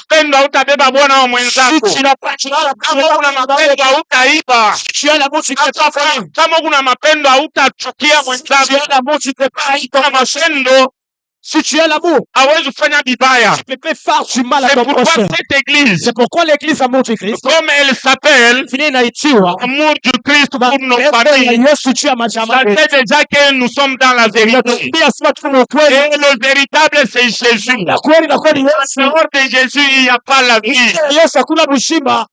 Pendo hautabeba bwana wa mwenzako. Si tu n'as pas, tu n'as Kama kuna mapendo hautaiba. tu as l'amour, tu ne peux pas faire. Kama kuna mapendo hautachukia Si tu mwenzako. as l'amour, tu ne peux pas haïr ton Kama mapendo Si tu as l'amour, hawezi kufanya vibaya. tu ne peux pas faire du mal à C'est ton pourquoi prochain. cette église, C'est pourquoi l'église Amour du Christ, comme elle s'appelle fini inaitiwa Amour du Christ pour nos ya familles, Yesu juu ya majama ça yetu. fait déjà que nous sommes dans la vérité. Pia sema tuko kweli. Et le véritable, c'est Jésus. Na kweli na kweli En Yesu. dehors de Jésus, il n'y a pas la vie. Yesu hakuna bushima.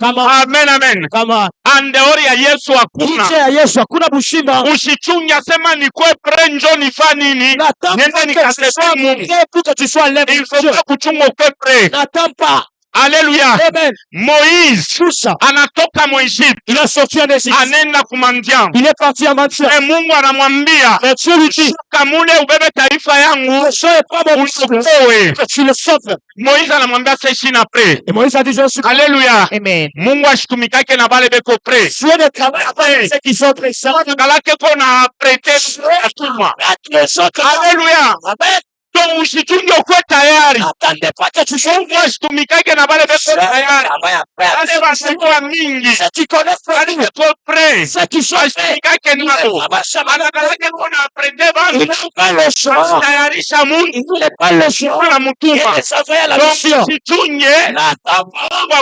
Kama Amen, amen. kama En dehors ya Yesu hakuna. nje ya Yesu hakuna bushima. Usichunge asema nikwe pre njo nifa nini. N'attends Nenda pas que tu nikasema sois Mungu. prêt pour que tu sois lève. Il faut pas kuchunga ukwe pre. N'attends pas Alléluia. Amen. Moïse Tout ça. anatoka Egypte Il est sorti en Égypte. anaenda kumandiamu. Il est parti en mentir. Mungu anamwambia Mais Dieu lui dit, shuka mule ubebe taifa yangu le sang est pas mon peuple. usokoe. Que tu le sauves. Moïse anamwambia seshini apre. Et Moïse a dit, je suis. Alléluia. Amen. Mungu ashitumikake na bale beko pre. Dieu ne travaille pas avec ceux qui sont pressants. Nakalake kona prete atuma. Alléluia. Amen. Donc usichunge ukwe tayari. N'attendez pas que tu sois. Mungu ashitumikake na bale beko tayari. Bale basikuwa mingi. Ceux qui connaissent pas Bale beko pre. ceux qui sont prêts. Ashitumikake nabo. Anakalake kona prete bantu. Il n'a pas le choix. Tayarisha Mungu. Il ne voulait pas le choix. Kuna Il mutuma. ne savait à la Donc mission. usichunge N'attends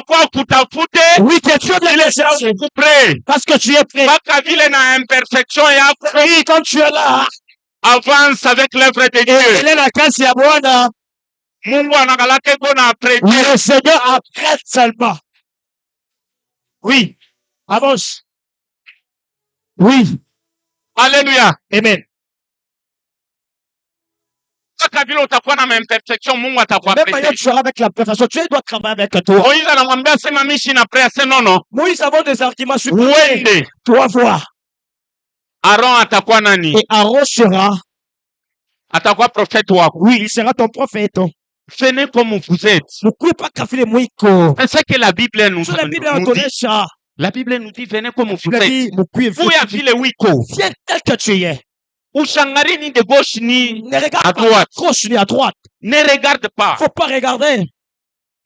kwa kutafute Oui, que Dieu te laisse. kupre. Parce que tu es prêt. Mpaka vile na imperfection yako Oui, quand tu es là, avance avec l'œuvre de Dieu. il est la casse à Bwana. Mungu anakalake kona aprete. Le Seigneur apprête seulement. Oui. Avance. Oui. Alléluia. Amen. Mpaka vile utakuwa na imperfection Mungu Même manière atakuaprete. tu seras avec la perfection. Tu dois travailler avec toi. Moïse anamwambia sema mishi na prayer se nono. Moïse avons des arguments supplémentaires. Uende. Toi voir. Aaron atakuwa nani? Et Aaron sera, Atakuwa prophète wako. oui, il sera ton prophète. Venez comme vous êtes. Ne coupez pas kafile mwiko. C'est ce que la Bible nous, Sur la Bible, nous on dit. connaît ça. La Bible nous dit venez comme vous Il a êtes. dit, mukui, Vuya vile wiko. viens tel que tu es. Ushangari ni de gauche ni Ne regarde à pas droite. à gauche ni à droite. Ne regarde pas. Faut pas regarder.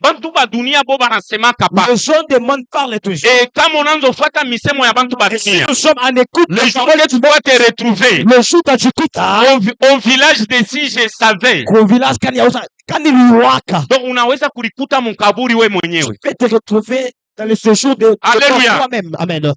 Bantu ba dunia bo banasemaka pa. Les gens demandent parler toujours. Et kama unaanza misemo ya bantu ba Et si dunia, nous sommes en écoute, le jour que tu dois te retrouver le jour où tu écoutes, au village de si je savais, au village, quand il waka, donc unaweza kulikuta mukaburi we tu mwenyewe. peux te retrouver dans le séjour de Alléluia. toi-même. Amen.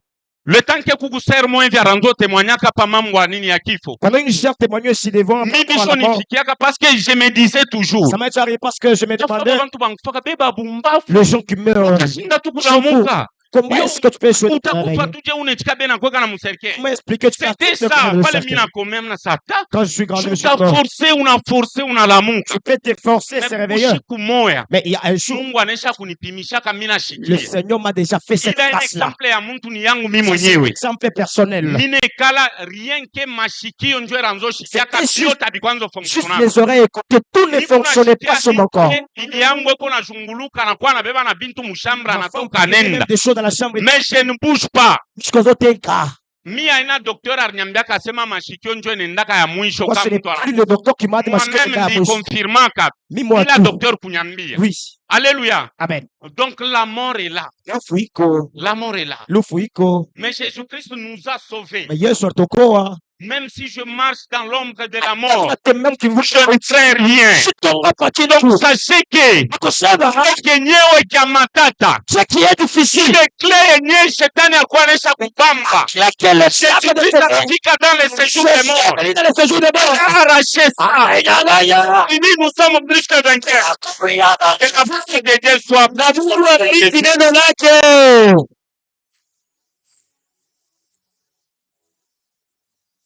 Le temps que kuku sermo hivi aranzo témoignaka pa mambo ya nini ya kifo. Pendant une chère témoignage ici devant, Mimi biso nifikiaka parce que je me disais toujours. ça m'est arrivé parce que je me demandais, Bantu bangufaka beba bumbafu. les gens qui meurent, Tashinda tu kulamuka. comment est-ce que tu peux souhaiter Utakufa tuje unechika bena kweka na muserke. Comment expliquer tu C'était ça, pale mina komem na sata. quand je suis grand, je me suis Uta mort. forcé unalamuka. Tu peux te forcer, c'est réveilleux. Siku moya Mais il y a un jour, Mungu anaisha kunipimishaka mina le shikia. Seigneur m'a déjà fait cette Ila ina passe-là. exemple ya muntu ni yangu mimi Ça, c'est un mwenyewe. exemple personnel. Mine kala rien que mashikio njwe ranzo shikiaka C'était sio tabikwanzo Juste fonctionnaka. les oreilles écoutées, tout ne fonctionnait pas sur mon corps. Bibi yangu eko nazunguluka na kwa nabeba na bintu mushambra Ma femme natoka faisait même nenda. des choses dans la chambre. Mais je ne bouge pas. Jusqu'aux autres cas. Mi aina docteur aliniambiaka asema mashikio njwe nendaka ya mwisho Moi, ce kama n'est mtu plus le docteur qui m'a dit parce que moi-même ndikonfirmaka Mis-moi ila tout. docteur kunyambia. Oui. Alléluia. Amen. Donc la mort est là. Lufuiko. La mort est là. Lufuiko. Mais Jésus-Christ nous a sauvés. Mais hier sur ton corps, Même si je marche dans l'ombre de la mort, même qui vous je ne crains rien. Donc sachez que kenyewe kya matata ce qui est difficile, ile clé yenyewe shetani alikuwa anaisha kupamba laquelle Jésus-Christ anafika dans le séjour des morts. dans le séjour des morts. Arrachez ça. Il dit nous sommes plus que vainqueurs. Que la force de Dieu soit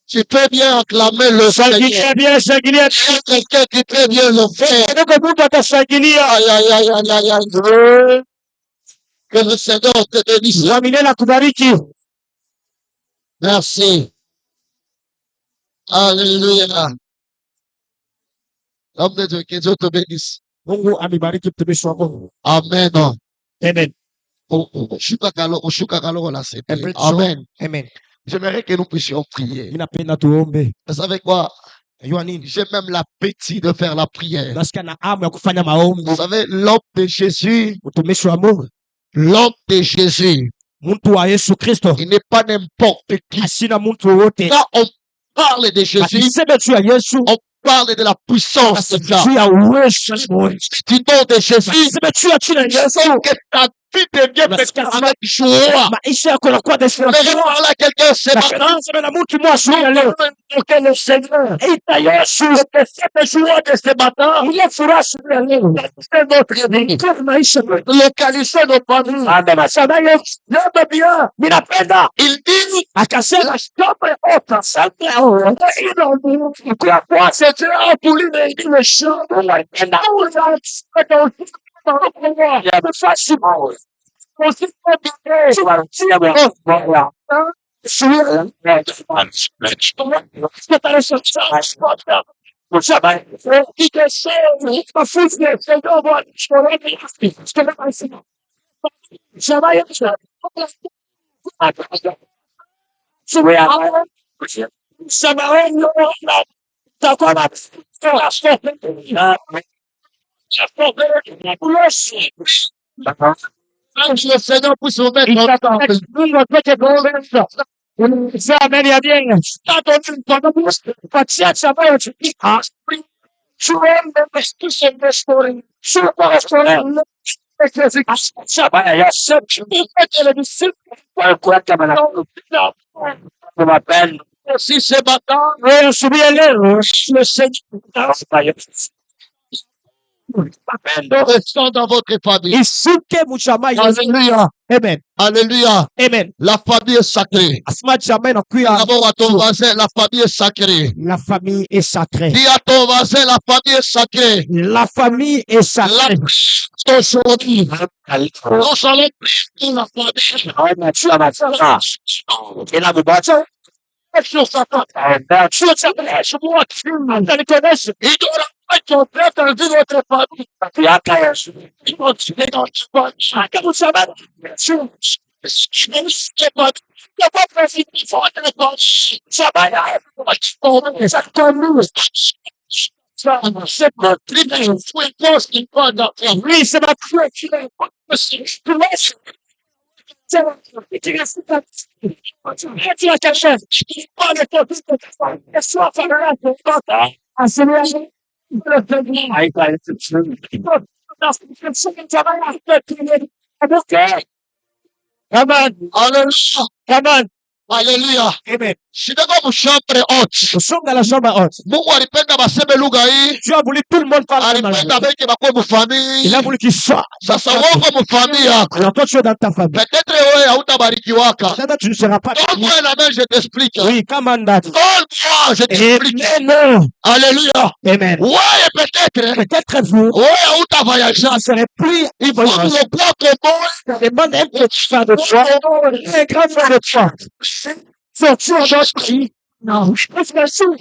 Tu peux bien acclamer le Seigneur. Bien, Seigneur. Quelqu'un qui peut bien le faire. Aïe, aïe, aïe, aïe, aïe, aïe. Que le Seigneur te bénisse. Merci. Alléluia. L'homme de Dieu, que Dieu te bénisse. Amen. Amen. Amen. Amen. J'aimerais que nous puissions prier. Minapenda tuombe. Vous savez quoi? Unajua nini? J'ai même l'appétit de faire la prière. Nasikia na hamu ya kufanya maombi. Vous savez, l'homme de Jésus, Mtumishi wa Mungu, l'homme de Jésus, mtu wa Yesu Kristo, il n'est pas n'importe qui. asina mtu wowote. Quand on parle de Jésus, Akisema juu ya Yesu, on parle de la puissance de Dieu. juu ya uwezo wa Mungu. Du nom de Jésus, Akisema juu ya jina la Yesu, que ta vie devient peut-être avec joie. maisha yako yanakuwa Mais je destination. parle à quelqu'un ce matin. Nasema na mtu mmoja ya leo. Que le Seigneur Ita Yesu, cette joie de ce matin. ile furaha siku ya leo. C'est notre vie. Kwa maisha yetu. Localisez nos familles. Ande sana Yesu. Jambo bien. Minapenda. Il dit, Akasema stop ota sante o. Ilo kwa c'est Dieu pour lui de le chant. Le Seigneur puisse vous mettre en si ce matin, le Seigneur restons dans votre famille. Alléluia. Amen. Alléluia. Amen. La famille est sacrée. D'abord à ton voisin, la famille est sacrée. La famille est sacrée. Dis à ton voisin, la famille est sacrée. La famille est sacrée. Aujourd'hui, nous allons prier la famille. Sur sa tête. Sur sa brèche, moi, tu le connais. Il doit être prêt à vivre votre famille. Il a il va tuer dans le sport. Vous savez, je pas président, il faut être bon. Ça va y aller. Ça tombe. C'est pas très bien. Oui, c'est ma prière. Hallelujah. Amen. Shidako mushambre haute. Nous sommes dans la chambre haute. Mungu alipenda baseme lugha hii. Dieu a voulu tout le monde parle la Alipenda langue. beke bakwe mufamii. Il a voulu qu'il soit. Sasa wako mufamii yako. Alors toi, tu es dans ta famille. Peut-être wewe hautabarikiwaka. Peut-être tu ne seras pas. Donne-moi la main, je t'explique. Oui, comme un date. Donne-moi, je t'explique. Amen. Alléluia. Amen. Ouais, peut-être. Peut-être vous. Ouais, hautavoyagé. Ne serez plus. Il faut que le poids qu'on Ça demande un petit frère de toi. Un grand frère de toi. Sortir d'esprit. Non, je peux faire ça. Non,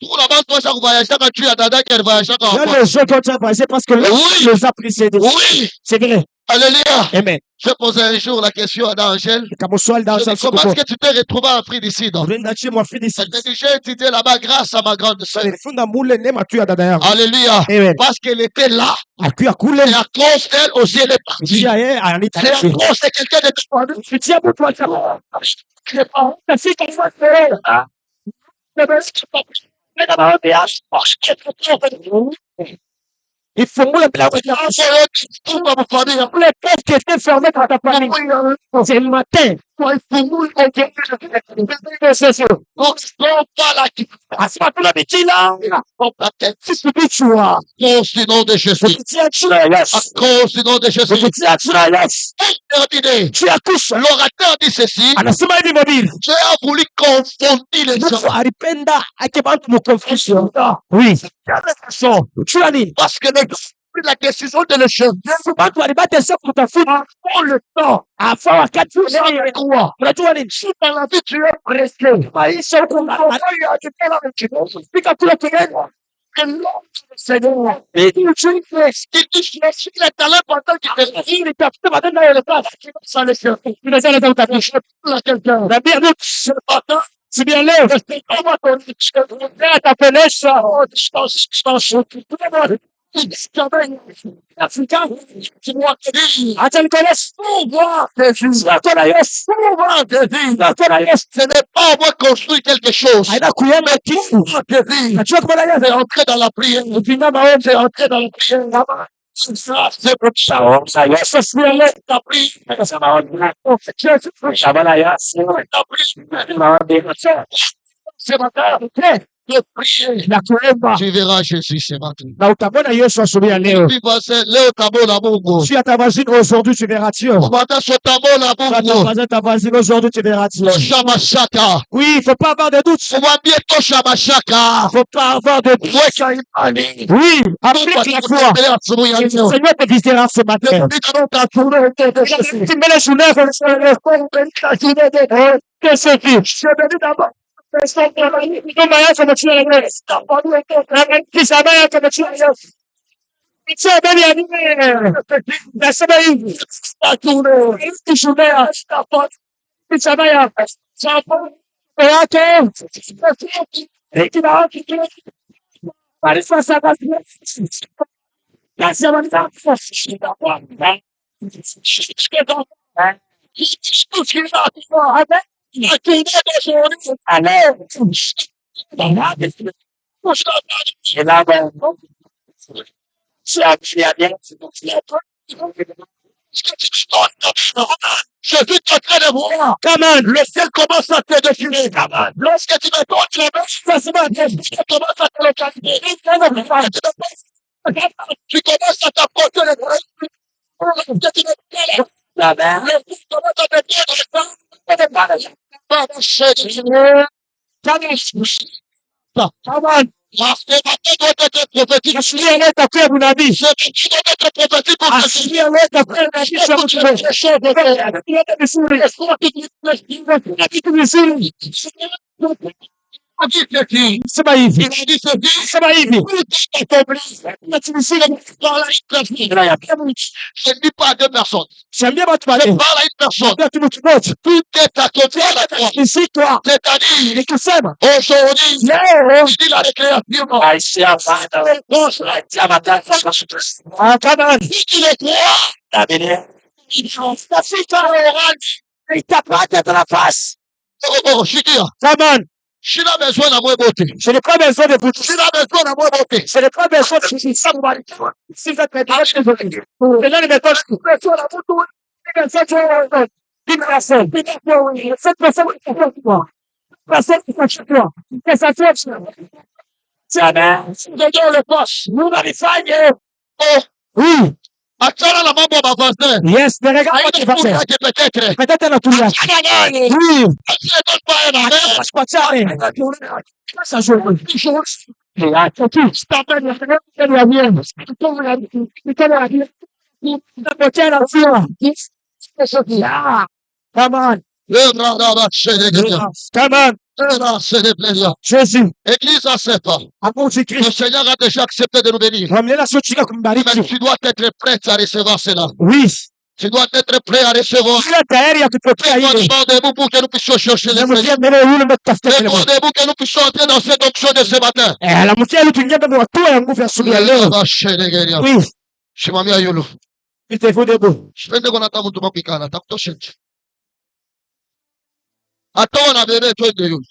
kuna bantu basha kuvoyagaka juu ya dadake alivoyagaka il y a hapa. des gens qui ont déjà passé parce que Oui. les a précédés. Oui. C'est vrai. Alléluia. Amen. Je posais un jour la question à Angèle. Kama swali Je darasa dis, comment sikupo. est-ce que tu t'es retrouvé en Afrique d'ici? Unaenda chini mwa Fidi Elle me dit, j'ai étudié là-bas grâce à ma grande sœur. alifunda mule neema tu ya dada yangu. Alléluia. Amen. Parce qu'elle était là. Akuya kule. Et à cause d'elle aussi, elle est partie. Njia yeye Et à anitaki. cause de quelqu'un de perdu. Kupitia mtu wa jamaa. Il faut mouler la Pour ma famille. les portes qui étaient fermées dans ta famille. C'est le matin. Non, pas la qui. À ce moment-là, mais tu là. Non, la tête. Si tu dis tu as. À cause du nom de Jésus. À cause du nom de Jésus. Terminé. Tu accouches. L'orateur dit ceci. Anasema hivi mobile. Dieu a voulu confondre les gens. Mungu alipenda ake bantu mu confusion. Oui. Tu as nini? Parce que les gens ont pris la décision de le changer. Bantu walibatesa kutafuta Pour le temps. afa wakati Quoi? unajua nini? Si dans la vie tu es pressé. Maisha fika kule kelele. Que l'homme du Seigneur. Et Qui te cherche les talents pendant qu'il te il tafuta matendo ya lepas. ça le cherche. Unasema za utafish. À quelqu'un. Na bien nous Ce matin, si bien leo comment ton atapelesha Africain, tu dois te dire. acha nikolesi. Souvent, Jésus. Natona Yesu. Souvent, Jésus. Natona Yesu. Ce n'est pas avoir construit quelque chose. Haina kuyenga kitu. Souvent, Jésus. Najua kwa maana C'est entrer dans la prière. upinda maombi. C'est entrer dans la prière. Ça, c'est pour ça. Yesu siele. Ta prière. Shabana Yesu. Ta prière. Ce matin, de prier, na kuomba tu verras Jésus ce matin. na utamwona Yesu asubuhi ya leo. Puis passer leo tabona Mungu. Suis à ta voisine aujourd'hui, tu verras Dieu. Kumata so tabona Sois à Mungu. ta voisine aujourd'hui, tu verras Dieu. Tosha mashaka. Oui, il ne faut pas avoir de doute. Umwambie tosha mashaka. Il ne faut pas avoir de doute. Weka imani. Oui, applique la foi. Tembelea asubuhi ya Le leo. Seigneur te visitera ce matin. Nipita na utature Yesu. Tu mets les journées comme ça, les femmes, que c'est qui? Je te dis d'abord. Nyumba yako umetia Yesu. Kisha yako umetia Yesu. Sio mbele ya nini? Nasema hivi. Kishuhudia. Kisha yako. Sapo. Yake. Parece sana. Kasi ya wanza. Je suis en train de voir. Come on. Le ciel commence à te défiler. Lorsque tu me tournes les mains, tu commences à te localiser. Tu commences à t'apporter les bras. Lorsque tu me tournes la main, tu commences à te tourner les Come on. parce que matin doit être prophétique. Asilieleta kwa unabii. Ce matin doit être prophétique pour que Asilieleta kwa unabii. Kitu vizuri. Sema hivi. il a dit ceci. Sema hivi. Je ne dis pas à deux personnes. Siambia watu Je wale. parle à une personne. Ambia tu mtu mmoja. Tout est accompli à la fois. Ici toi. C'est-à-dire, Nikisema. aujourd'hui, Leo. je dis la déclaration. Ah, come on. Si tu le crois, Itapata dans la face. oh, je suis dur. Come on. Je n'ai besoin d'avoir beauté. Je n'ai pas besoin de vous. Je n'ai besoin d'avoir beauté. Je n'ai pas besoin de vous. Si vous êtes maintenant, je vous dis. Seigneur, il me donne cette personne qui fait toi. Personne qui fait toi. Que ça soit. Jamais. Dedans le poche. Nous n'arrivons Oh, Oui. achana na mambo ya mavazi. Yes, mais regarde Haina ce que tu vas faire. kuja peut-être. Peut-être elle a tout là. Achana naye. Oui. Achana ton père na wewe. Parce que tu as ça joue. Et à tout. C'est pas bien. C'est la mienne. C'est la mienne. C'est la mienne. Come on. Le grand rabat, c'est des gars. Come on. C'est des plaisirs. Jésus. Église accepte. Hapo Le Kristo. Seigneur a déjà accepté de nous bénir. Wamleta sio chika Mais kumbariki. tu dois être prêt à recevoir cela. Oui. Tu dois être prêt à recevoir. Kila tayari ya kupokea Fais-toi hilo. debout pour que nous puissions chercher les Namkia plaisirs. mbele yule mtafuta kile. Fais-toi debout que nous puissions entrer dans cette option de ce matin. Namkia yule tuingie mbele hatua ya nguvu ya asubuhi ya leo. Oui. Shimamia yulu. Mettez-vous debout. Shipende kona tamu tumakikana takutosha. Hata wana bebe twende yulu.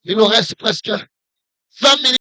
Il nous reste presque 20 minutes.